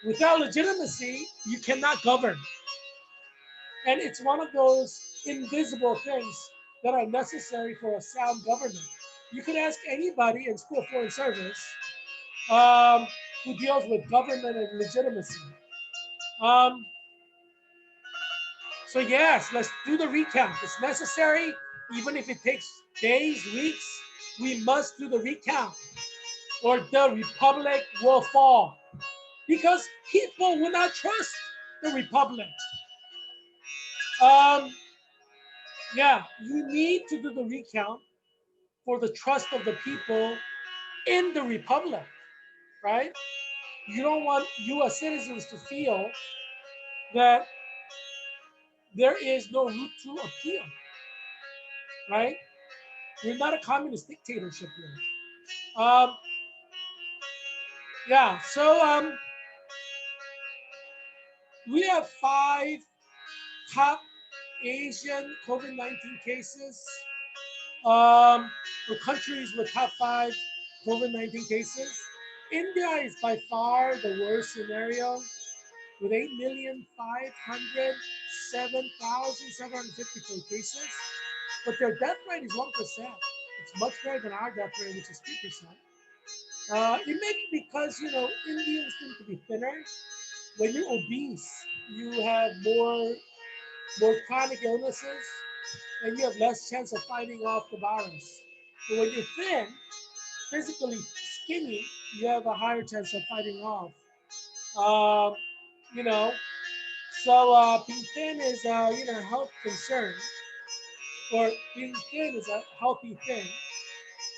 without legitimacy, you cannot govern. And it's one of those invisible things that are necessary for a sound government. You can ask anybody in School of Foreign Service um, who deals with government and legitimacy. Um, so yes, let's do the recount. It's necessary, even if it takes days, weeks. We must do the recount, or the republic will fall because people will not trust the republic. Um, yeah, you need to do the recount for the trust of the people in the republic, right? You don't want U.S. citizens to feel that there is no route to appeal, right? We're not a communist dictatorship here. Yeah, so we have 5 top Asian COVID-19 cases, or countries with top 5 COVID-19 cases. India is by far the worst scenario with 8,507,754 cases, but their death rate is 1%. It's much better than our death rate, which is 3%. It may be because Indians tend to be thinner. When you're obese, you have more chronic illnesses, and you have less chance of fighting off the virus. But when you're thin, physically skinny, you have a higher chance of fighting off. Um, you know, so being thin is a health concern, or being thin is a healthy thing.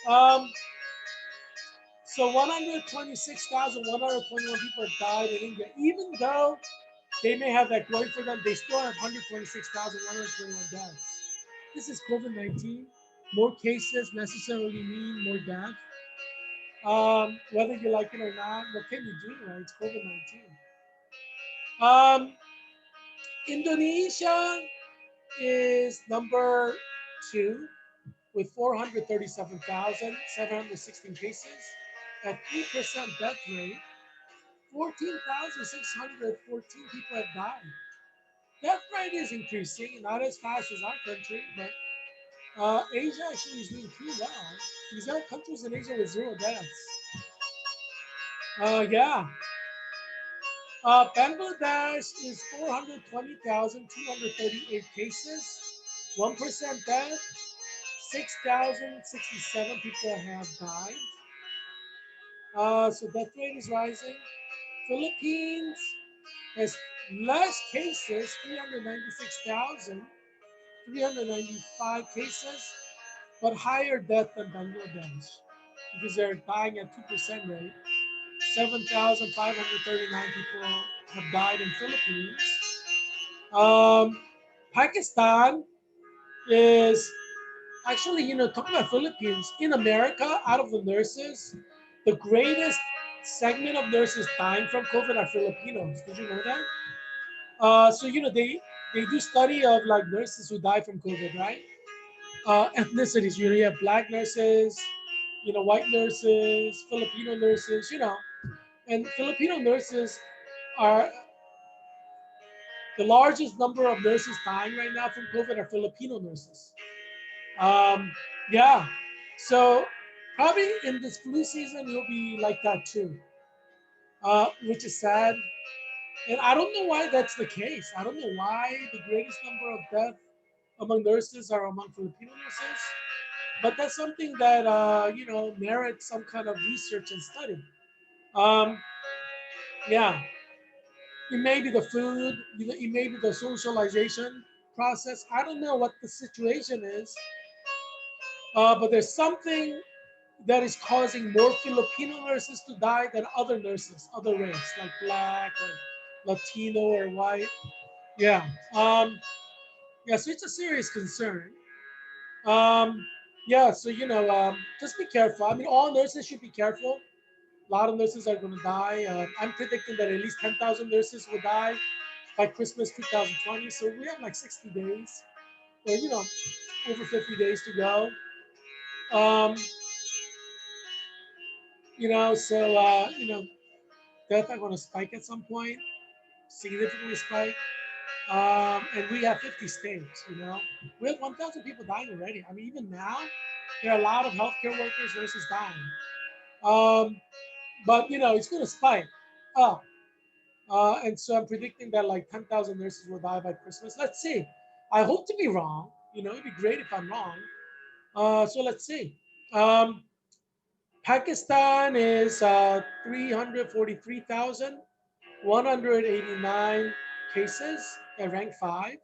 Um, so 126,121 people have died in India. Even though they may have that going for them, they still have 126,121 deaths. This is COVID-19. More cases necessarily mean more death. Whether you like it or not, what can you do, right? It's COVID-19. Um, Indonesia is number 2 with 437,716 cases at 3% death rate. 14,614 people have died. Death rate is increasing, not as fast as our country, but Asia actually is doing pretty well. These are countries in Asia with 0 deaths. Yeah. Bangladesh is 420,238 cases, 1% death, 6,067 people have died. So death rate is rising. Philippines has less cases, 395 cases, but higher death than Bangladesh because they're dying at 2% rate. 7,539 people have died in Philippines. Um, Pakistan is actually, talking about Philippines, in America, out of the nurses, the greatest segment of nurses dying from COVID are Filipinos. Did you know that? So they do study of like nurses who die from COVID, right? Ethnicities. You have black nurses, white nurses, Filipino nurses, and Filipino nurses are the largest number of nurses dying right now from COVID are Filipino nurses. Um, yeah, so probably in this flu season you'll be like that too, which is sad. And I don't know why that's the case. I don't know why the greatest number of death among nurses are among Filipino nurses, but that's something that merits some kind of research and study. Um, yeah, it may be the food, it may be the socialization process. I don't know what the situation is, but there's something that is causing more Filipino nurses to die than other nurses, other race, like black or Latino or white. Yeah. Yeah, so it's a serious concern. Um, yeah, so just be careful. I mean, all nurses should be careful. A lot of nurses are going to die. I'm predicting that at least 10,000 nurses will die by Christmas 2020. So we have like 60 days, or over 50 days to go. Um, death are going to spike at some point, significantly spike. And we have 50 states. We have 1,000 people dying already. I mean, even now, there are a lot of healthcare workers, nurses dying. Um, but it's going to spike up. And so I'm predicting that like 10,000 nurses will die by Christmas. Let's see. I hope to be wrong. It'd be great if I'm wrong. So let's see. Um, Pakistan is 343,189 cases at rank 5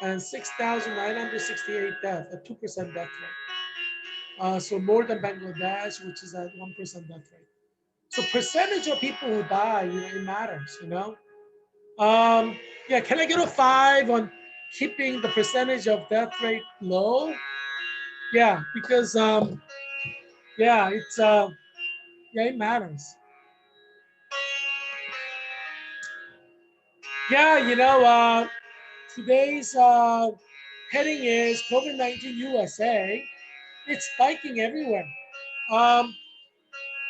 and 6,968 deaths, a 2% death rate. So more than Bangladesh, which is at 1% death rate. So percentage of people who die, it matters. Um, yeah, can I get a 5 on keeping the percentage of death rate low? Yeah, because yeah, it matters. Yeah, today's heading is COVID-19 USA. It's spiking everywhere. Um,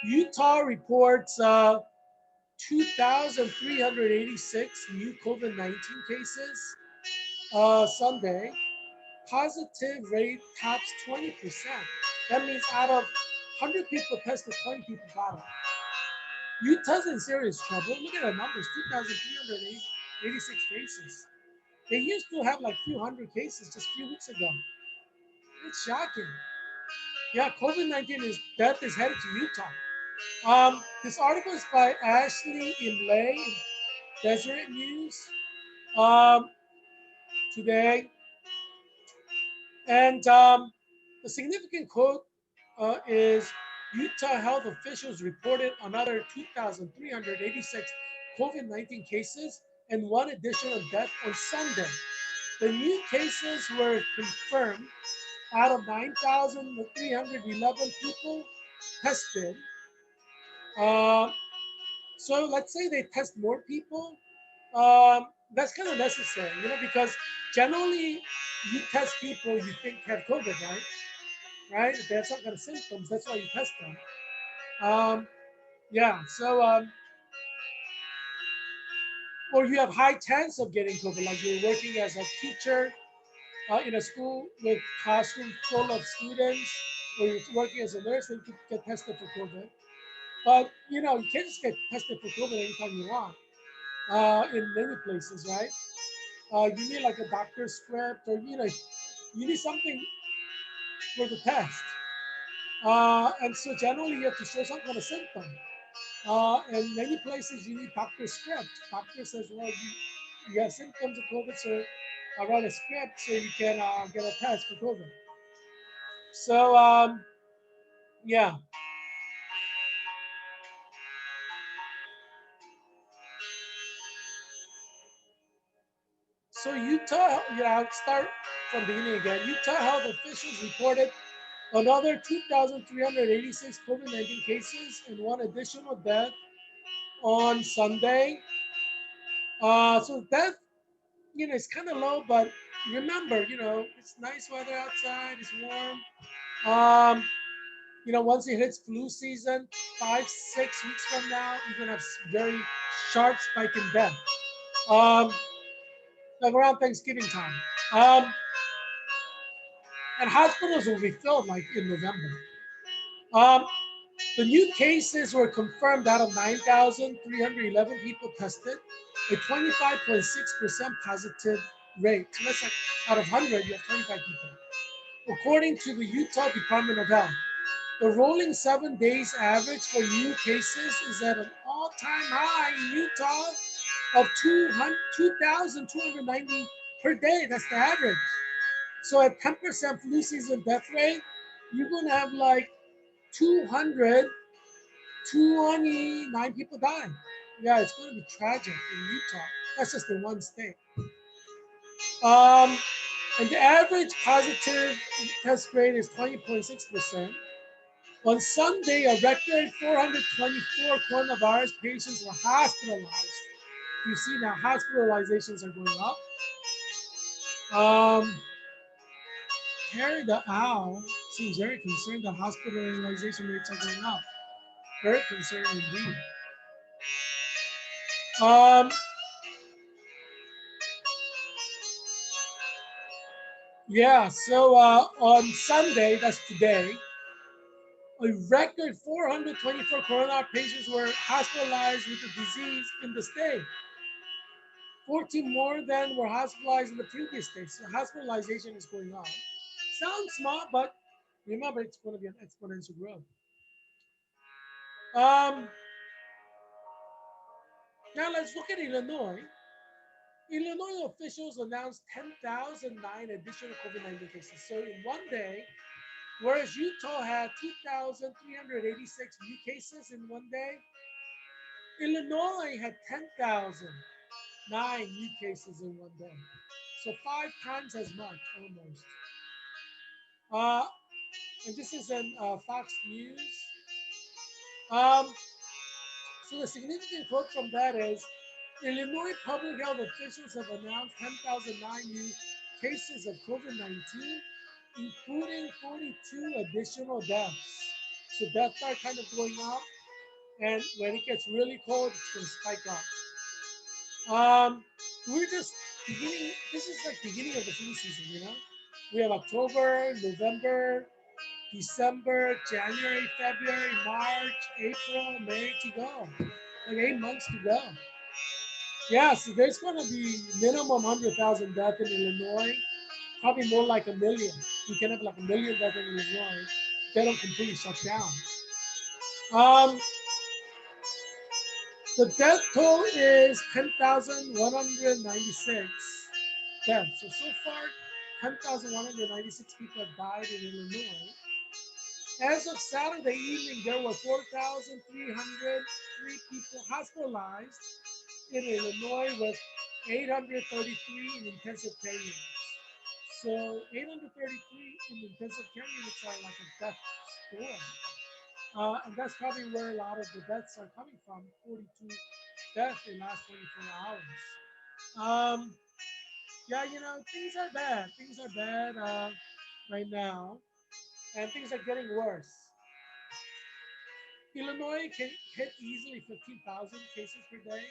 Utah reports 2,386 new COVID-19 cases Sunday. Positive rate tops 20%. That means out of 100 people tested, 20 people got it. Utah's in serious trouble. Look at the numbers, 2,386 cases. They used to have like a few hundred cases just a few weeks ago. It's shocking. Yeah, COVID-19 is death is headed to Utah. This article is by Ashley Imlay in Deseret News um, today. And the significant quote is Utah health officials reported another 2,386 COVID-19 cases and one additional death on Sunday. The new cases were confirmed out of 9,311 people tested. Uh, so let's say they test more people. That's kind of necessary, because generally you test people you think have COVID, right? Right? If they have some kind of symptoms, that's why you test them. Um, yeah. So, or you have high chance of getting COVID, like you're working as a teacher in a school with classroom full of students, or you're working as a nurse, and you could get tested for COVID. But you can't just get tested for COVID anytime you want in many places, right? You need like a doctor's script, or you need something for the test. And so generally, you have to show some kind of symptom. And many places you need doctor script. Doctor says, well, you have symptoms of COVID, so I write a script so you can get a test for COVID. So yeah, so Utah, I'll start from the beginning again. Utah health officials reported another 2,386 COVID-19 cases and one additional death on Sunday. So death, it's kind of low, but remember, it's nice weather outside, it's warm. Um, once it hits flu season, 5, 6 weeks from now, you're gonna have very sharp spike in death. Um, like around Thanksgiving time. Um, and hospitals will be filled like in November. Um, the new cases were confirmed out of 9,311 people tested, a 25.6% positive rate. So that's like out of 100, you have 25 people. According to the Utah Department of Health, the rolling 7 days average for new cases is at an all-time high in Utah of 2,290 per day. That's the average. So at 10% flu season death rate, you're going to have like 229 people dying. Yeah, it's going to be tragic in Utah. That's just in one state. Um, and the average positive test rate is 20.6%. On Sunday, a record 424 coronavirus patients were hospitalized. You see now hospitalizations are going up. Um, Harry the Owl seems very concerned that hospitalization rates are going up. Very concerned indeed. Um, yeah, so on Sunday, that's today, a record 424 corona patients were hospitalized with the disease in the state. 14 more than were hospitalized in the previous day. So hospitalization is going on. Sounds small, but remember it's going to be an exponential growth. Um, Now let's look at Illinois. Illinois officials announced 10,009 additional COVID-19 cases. So in one day, whereas Utah had 2,386 new cases in one day, Illinois had 10,009 new cases in one day. So 5 times as much almost. Uh, and this is in Fox News. Um, so the significant quote from that is Illinois public health officials have announced 10,009 new cases of COVID 19, including 42 additional deaths. So deaths are kind of going up, and when it gets really cold, it's going to spike up. We're just beginning, this is like beginning of the flu season, We have October, November, December, January, February, March, April, May to go. Like 8 months to go. Yeah, so there's going to be minimum 100,000 deaths in Illinois, probably more like a million. We can have like a million deaths in Illinois. They don't completely shut down. Um, the death toll is 10,196 deaths. So far, 10,196 people have died in Illinois. As of Saturday evening, there were 4,303 people hospitalized in Illinois with 833 in intensive care units. So 833 in intensive care units are like a death score. And that's probably where a lot of the deaths are coming from, 42 deaths in the last 24 hours. Um, yeah, things are bad. Things are bad right now, and things are getting worse. Illinois can hit easily 15,000 cases per day,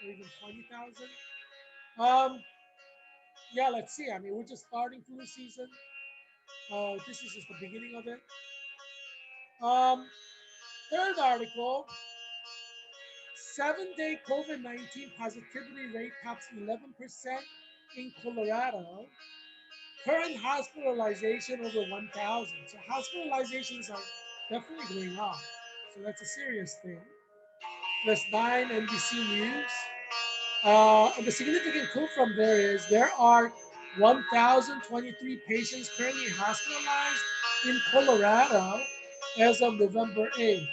or even 20,000. Um, yeah, let's see. I mean, we're just starting flu season. This is just the beginning of it. Um, Third article, 7-day COVID-19 positivity rate tops 11% in Colorado. Current hospitalization over 1,000. So hospitalizations are definitely going up. So that's a serious thing. plus 9 NBC News. And the significant quote from there is there are 1,023 patients currently hospitalized in Colorado as of November 8th.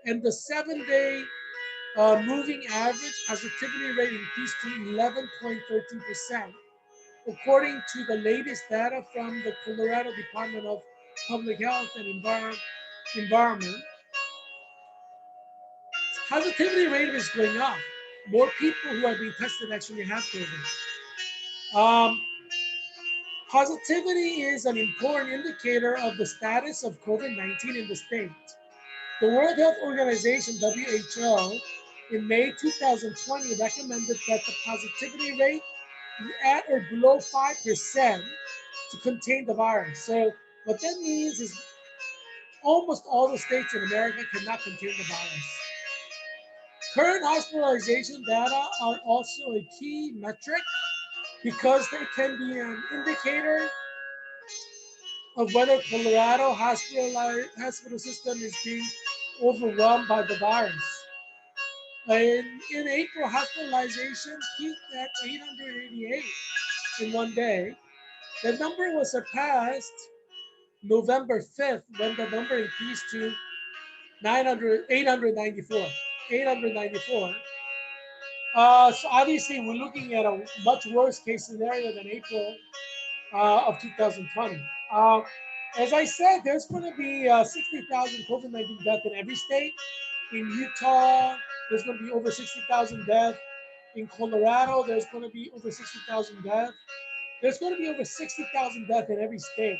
And the 7-day moving average positivity rate increased to 11.13%, according to the latest data from the Colorado Department of Public Health and Environment. Positivity rate is going up. More people who are being tested actually have COVID. Positivity is an important indicator of the status of COVID-19 in the state. The World Health Organization, WHO, in May 2020 recommended that the positivity rate be at or below 5% to contain the virus. So what that means is almost all the states in America cannot contain the virus. Current hospitalization data are also a key metric because they can be an indicator of whether Colorado hospital system is being overwhelmed by the virus. In April, hospitalization peaked at 888 in one day. The number was surpassed November 5th when the number increased to 894. 894. So obviously we're looking at a much worse case scenario than April of 2020. As I said, there's going to be 60,000 COVID-19 deaths in every state. In Utah, there's going to be over 60,000 deaths. In Colorado, there's going to be over 60,000 deaths. There's going to be over 60,000 deaths in every state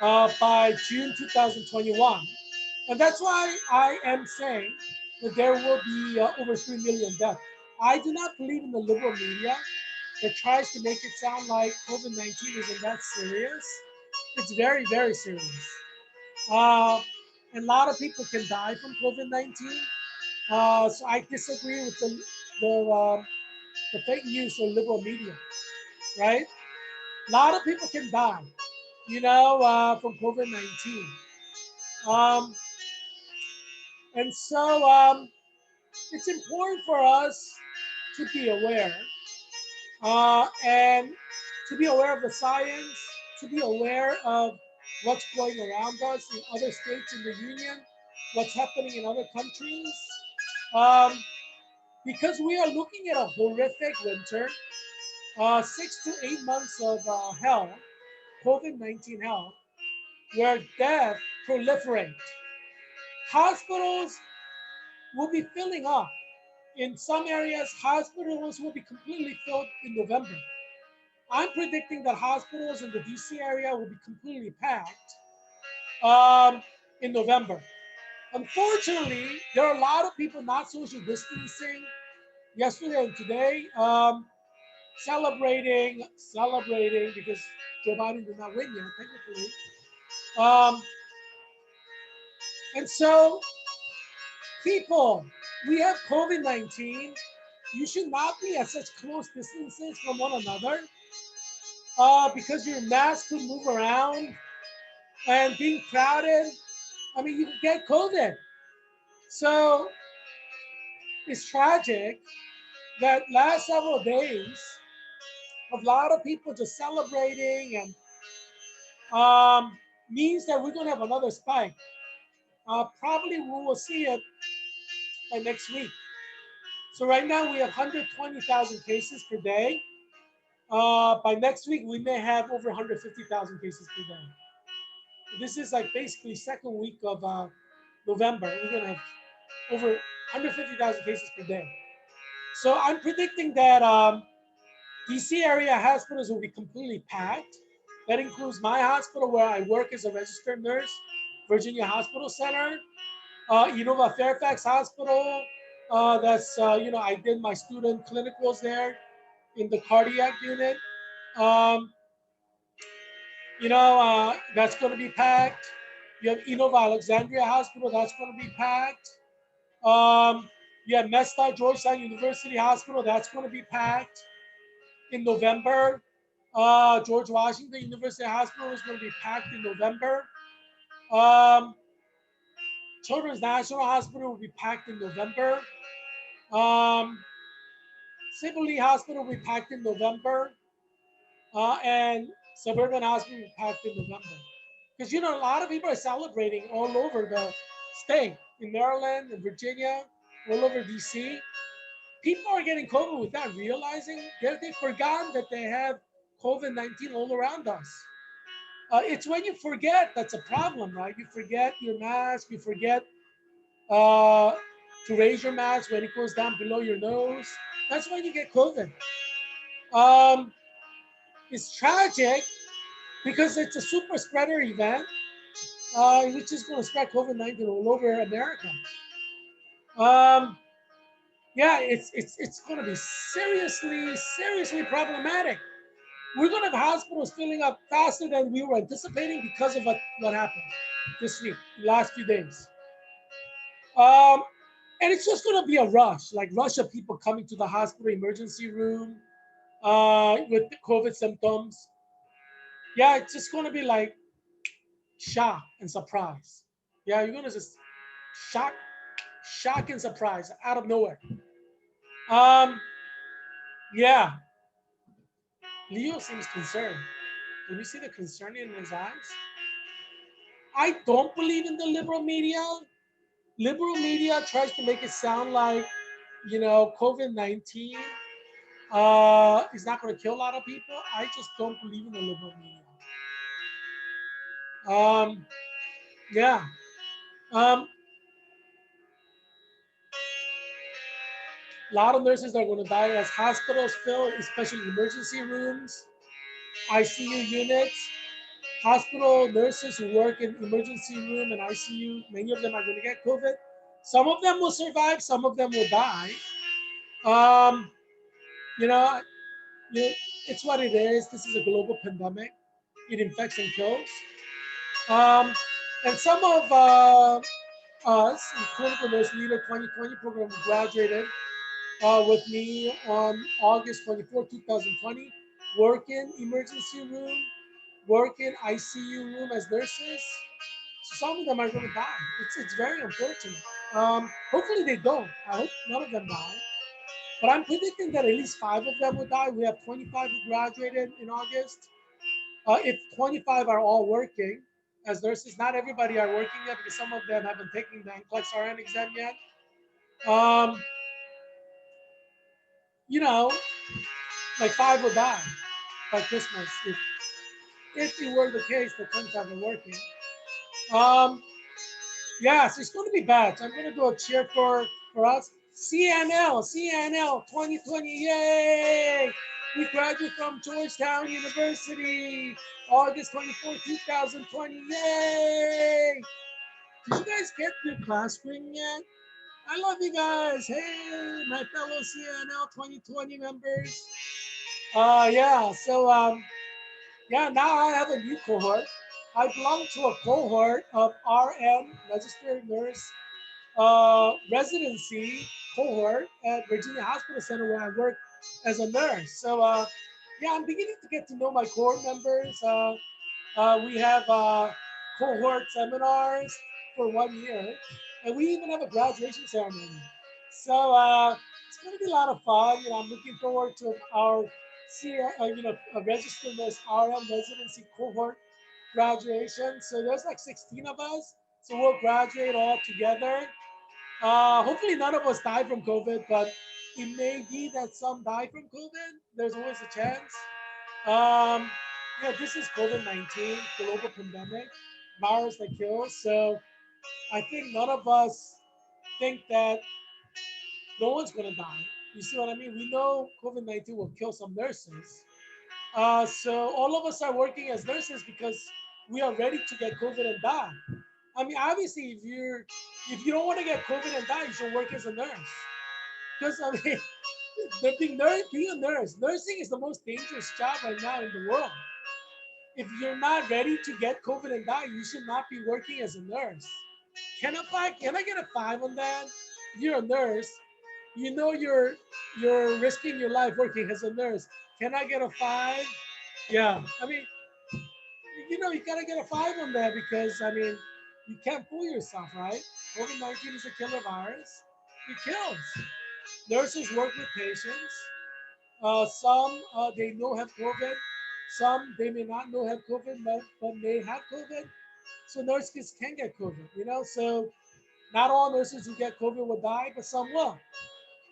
by June 2021. And that's why I am saying that there will be over 3 million deaths. I do not believe in the liberal media that tries to make it sound like COVID-19 isn't that serious. It's very, very serious. And a lot of people can die from COVID-19. So I disagree with the fake news or liberal media, right? A lot of people can die, from COVID-19. Um, and so it's important for us to be aware and to be aware of the science, to be aware of what's going around us in other states in the union, what's happening in other countries. Um, because we are looking at a horrific winter, 6 to 8 months of hell, COVID-19 hell, where death proliferate. Hospitals will be filling up. In some areas, hospitals will be completely filled in November. I'm predicting that hospitals in the DC area will be completely packed in November. Unfortunately, there are a lot of people not social distancing yesterday and today, celebrating because Joe Biden did not win yet, technically. Um, and so, people, we have COVID-19. You should not be at such close distances from one another because your mask could move around and being crowded. I mean, you could get COVID. So it's tragic that last several days of a lot of people just celebrating and means that we're going to have another spike. Probably we will see it by next week. So right now we have 120,000 cases per day. By next week, we may have over 150,000 cases per day. This is like basically second week of November. We're going to have over 150,000 cases per day. So I'm predicting that DC area hospitals will be completely packed. That includes my hospital where I work as a registered nurse, Virginia Hospital Center, Innova Fairfax Hospital. I did my student clinicals there in the cardiac unit. That's going to be packed. You have Innova Alexandria Hospital, that's going to be packed. You have Mesta Georgetown University Hospital, that's going to be packed in November. George Washington University Hospital is going to be packed in November. Children's National Hospital will be packed in November. Um, Sibley Hospital will be packed in November. And Suburban Hospital will be packed in November. Because, a lot of people are celebrating all over the state, in Maryland and Virginia, all over DC. People are getting COVID without realizing. They've forgotten that they have COVID-19 all around us. It's when you forget that's a problem, right? You forget your mask, you forget uh, to raise your mask when it goes down below your nose. That's when you get COVID. Um, it's tragic because it's a super spreader event, which is going to spread COVID-19 all over America. Um, yeah, it's going to be seriously problematic. We're going to have hospitals filling up faster than we were anticipating because of what happened this week, last few days. Um, and it's just going to be a rush, like rush of people coming to the hospital emergency room with COVID symptoms. Yeah, it's just going to be like shock and surprise. Yeah, you're going to just shock, shock and surprise out of nowhere. Um, yeah, Leo seems concerned. Can you see the concern in his eyes? I don't believe in the liberal media. Liberal media tries to make it sound like, COVID-19 is not going to kill a lot of people. I just don't believe in the liberal media. Um, yeah. Um, a lot of nurses are going to die as hospitals fill, especially emergency rooms, ICU units. Hospital nurses who work in emergency room and ICU, many of them are going to get COVID. Some of them will survive, some of them will die. Um, you know, it's what it is. This is a global pandemic. It infects and kills. Um, and some of us in Clinical Nurse Leader 2020 program who graduated with me on August 24, 2020, work in emergency room, work in ICU room as nurses. So some of them are going to die. It's very unfortunate. Hopefully they don't. I hope none of them die. But I'm predicting that at least 5 of them will die. We have 25 who graduated in August. If 25 are all working as nurses, not everybody are working yet because some of them haven't taken the NCLEX RN exam yet. Um, you know, like 5 will die by Christmas if it were the case that 25 are working. Um, yeah, so it's going to be bad. So I'm going to do a cheer for us. CNL 2020, yay! We graduated from Georgetown University, August 24, 2020, yay! Did you guys get your class ring yet? I love you guys. Hey, my fellow CNL 2020 members. Yeah, so yeah, now I have a new cohort. I belong to a cohort of RN, registered nurse, residency cohort at Virginia Hospital Center where I work as a nurse. So yeah, I'm beginning to get to know my cohort members. We have cohort seminars for 1 year, and we even have a graduation ceremony. So it's going to be a lot of fun. I'm looking forward to our a registered nurse RM residency cohort graduation. So there's like 16 of us. So we'll graduate all together. Hopefully none of us die from COVID, but it may be that some die from COVID. There's always a chance. Um, this is COVID-19, global pandemic, virus that kills. So I think none of us think that no one's going to die. You see what I mean? We know COVID-19 will kill some nurses. So all of us are working as nurses because we are ready to get COVID and die. I mean, obviously, if you don't want to get COVID and die, you should work as a nurse. Because I mean, being a nurse, nursing is the most dangerous job right now in the world. If you're not ready to get COVID and die, you should not be working as a nurse. Can I get a 5 on that? If you're a nurse, you're risking your life working as a nurse. Can I get a 5? Yeah. I mean, you gotta get a 5 on that because I mean, you can't fool yourself, right? COVID-19 is a killer virus. It kills. Nurses work with patients. Some they know have COVID. Some they may not know have COVID, but may have COVID. So nurses can get COVID, So not all nurses who get COVID will die, but some will.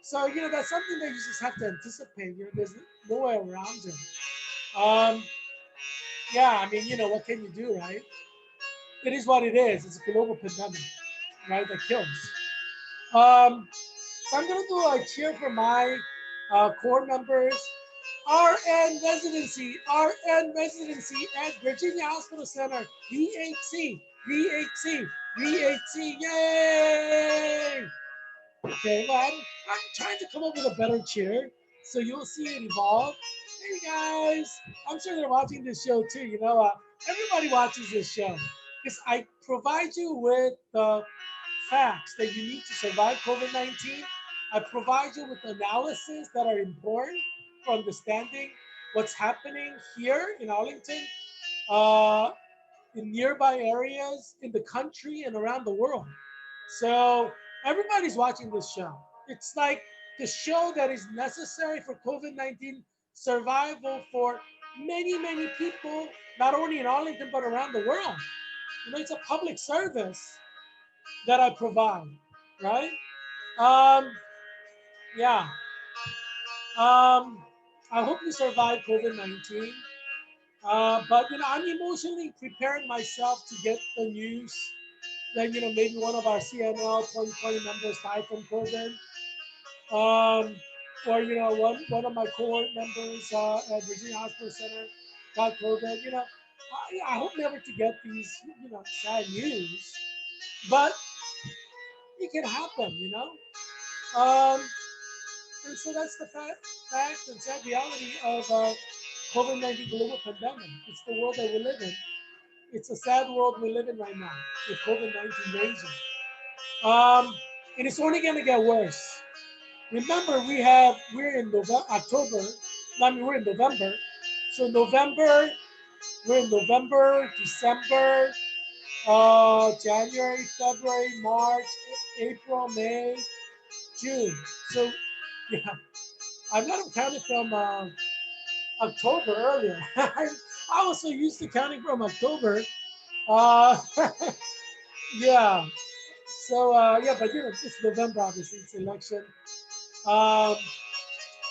So, that's something that you just have to anticipate. There's no way around it. Um, yeah, I mean, what can you do, right? It is what it is. It's a global pandemic, right, that kills. Um, so I'm going to do a cheer for my core members. RN residency at Virginia Hospital Center, VHC, VHC, VHC, yay! Okay, well, I'm trying to come up with a better cheer, so you'll see it evolve. Hey guys, I'm sure they're watching this show too. Everybody watches this show because I provide you with the facts that you need to survive COVID-19. I provide you with analysis that are important for understanding what's happening here in Arlington, uh, in nearby areas, in the country, and around the world. So everybody's watching this show. It's like the show that is necessary for COVID-19 survival for many, many people, not only in Arlington, but around the world. It's a public service that I provide, right? Um, yeah. I hope you survive COVID-19. But I'm emotionally preparing myself to get the news that maybe one of our CNL 2020 members died from COVID, or one of my cohort members at Virginia Hospital Center got COVID. I hope never to get these sad news, but it can happen. Um, and so that's the fact and sad reality of COVID-19 global pandemic. It's the world that we live in. It's a sad world we live in right now with COVID-19 raging. Um, and it's only going to get worse. Remember, we're in October. I mean, we're in November. So we're in November, December, January, February, March, April, May, June. So, yeah, I've got them counted from October earlier. I was so used to counting from October. Uh, yeah. So yeah, but it's November, obviously, it's election. Um,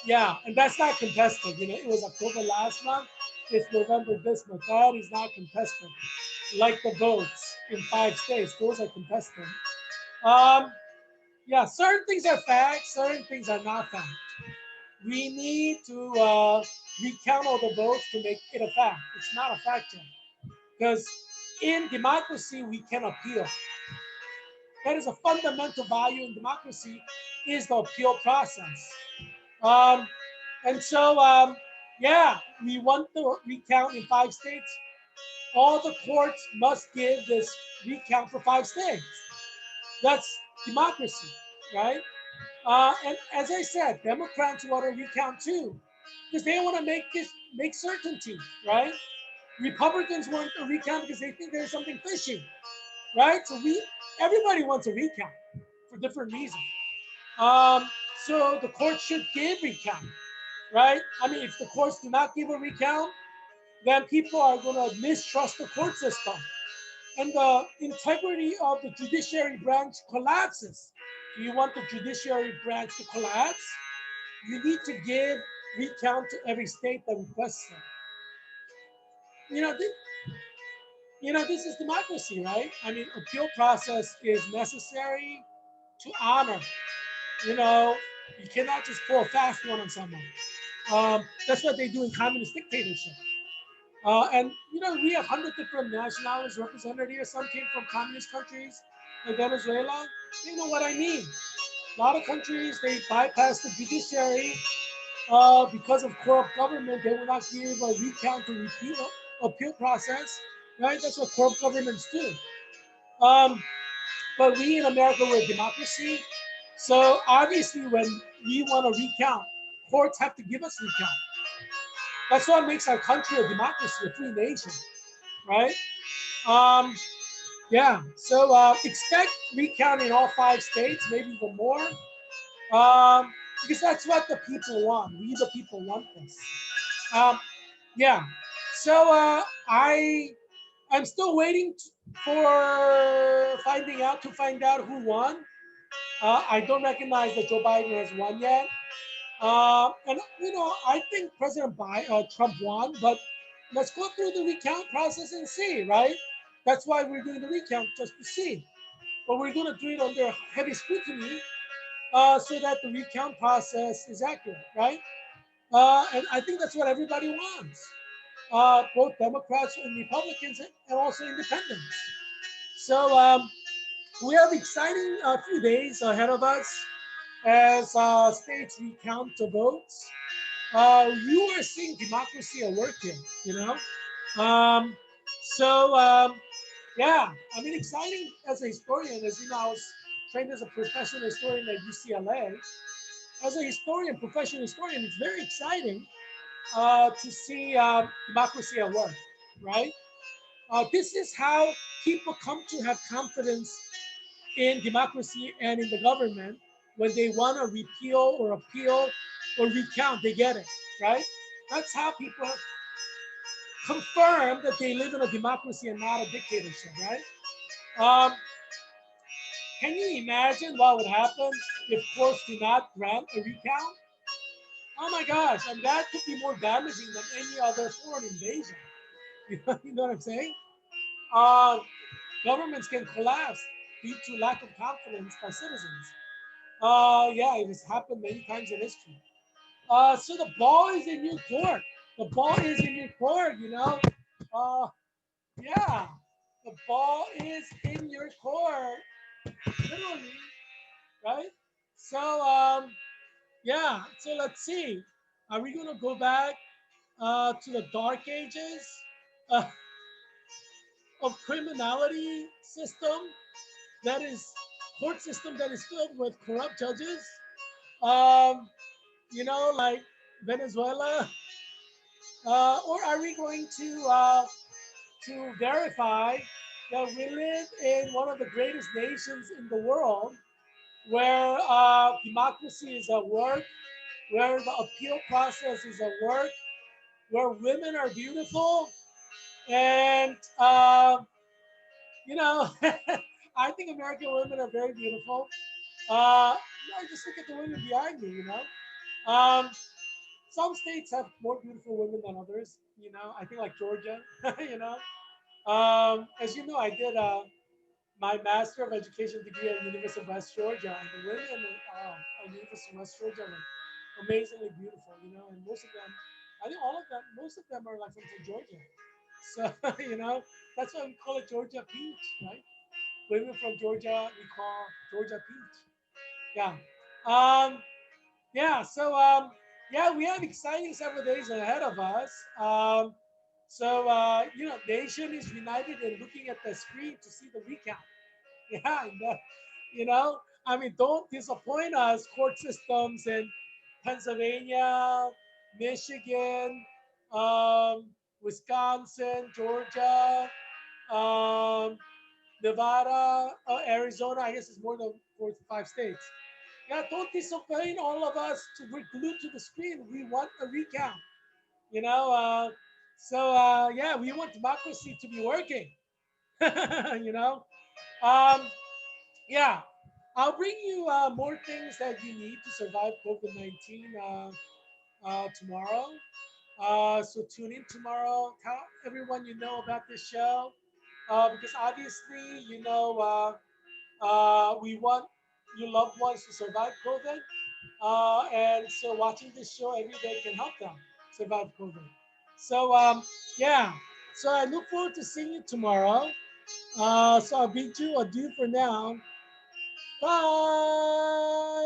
yeah, and that's not contested. It was October last month. It's November this month. That is not contested. Like the votes in 5 states, those are contested. Um, yeah, certain things are facts, certain things are not fact. We need to recount all the votes to make it a fact. It's not a fact yet. Because in democracy, we can appeal. That is a fundamental value in democracy, is the appeal process. Um, and so, yeah, we want the recount in 5 states. All the courts must give this recount for 5 states. That's democracy, right? And as I said, Democrats want to recount too, because they want to make certainty, right? Republicans want a recount because they think there's something fishy, right? So everybody wants a recount for different reasons. Um, so the court should give recount, right? I mean, if the courts do not give a recount, then people are going to mistrust the court system, and the integrity of the judiciary branch collapses. Do you want the judiciary branch to collapse? You need to give recount to every state that requests it. This is democracy, right? I mean, appeal process is necessary to honor. You know, you cannot just pull a fast one on someone. That's what they do in communist dictatorship. And we have 100 different nationalities represented here. Some came from communist countries like Venezuela. They know what I mean. A lot of countries, they bypass the judiciary because of corrupt government. They will not give a recount to repeal appeal process, right? That's what corrupt governments do. Um, but we in America, we're a democracy. So obviously, when we want to recount, courts have to give us recount. That's what makes our country a democracy, a free nation, right? Um, Yeah. So expect recount in all 5 states, maybe even more, because that's what the people want. We, the people, want this. Um, yeah. So I'm still waiting for finding out to find out who won. I don't recognize that Joe Biden has won yet. And I think Trump won, but let's go through the recount process and see, right? That's why we're doing the recount, just to see. But we're going to do it under heavy scrutiny, so that the recount process is accurate, right? And I think that's what everybody wants, both Democrats and Republicans, and also independents. So we have exciting few days ahead of us as states recount the votes. You are seeing democracy at work here, you know. Um, so yeah, I mean, exciting as a historian. As you know, I was trained as a professional historian at UCLA. As a historian, professional historian, it's very exciting to see democracy at work, right? This is how people come to have confidence in democracy and in the government. When they want to repeal or appeal or recount, they get it, right? That's how people confirm that they live in a democracy and not a dictatorship, right? Um, can you imagine what would happen if courts do not grant a recount? Oh my gosh, and that could be more damaging than any other foreign invasion. You know what I'm saying? Uh, Governments can collapse due to lack of confidence by citizens. Yeah, it has happened many times in history. So the ball is in your court. The ball is in your court, you know. Uh, yeah, the ball is in your court, literally, right? So, yeah, so let's see. Are we going to go back to the dark ages uh, of criminality system that is court system that is filled with corrupt judges? Um, like Venezuela, or are we going to verify that we live in one of the greatest nations in the world, where democracy is at work, where the appeal process is at work, where women are beautiful, and you know, I think American women are very beautiful. Just look at the women behind me. Um, some states have more beautiful women than others. I think like Georgia. you know, as you know, I did my Master of Education degree at University of West Georgia, and the women at University of West Georgia are amazingly beautiful. And most of them, I think all of them, most of them are like from Georgia. So that's why we call it Georgia Peach, right? Women from Georgia, we call Georgia Peach. Yeah. Um, yeah. So yeah, we have exciting several days ahead of us. Nation is united in looking at the screen to see the recount. Yeah, I mean, don't disappoint us, court systems in Pennsylvania, Michigan, um, Wisconsin, Georgia, um, Nevada, Arizona. I guess it's more than 4 to 5 states. Yeah, don't disappoint all of us. We're glued to the screen. We want a recount. You know, yeah, we want democracy to be working. you know, um, yeah, I'll bring you more things that you need to survive COVID-19 tomorrow. So tune in tomorrow. Tell everyone you know about this show, because obviously, we want your loved ones to survive COVID. And so watching this show every day can help them survive COVID. So, yeah. So I look forward to seeing you tomorrow. So I'll bid you adieu for now. Bye.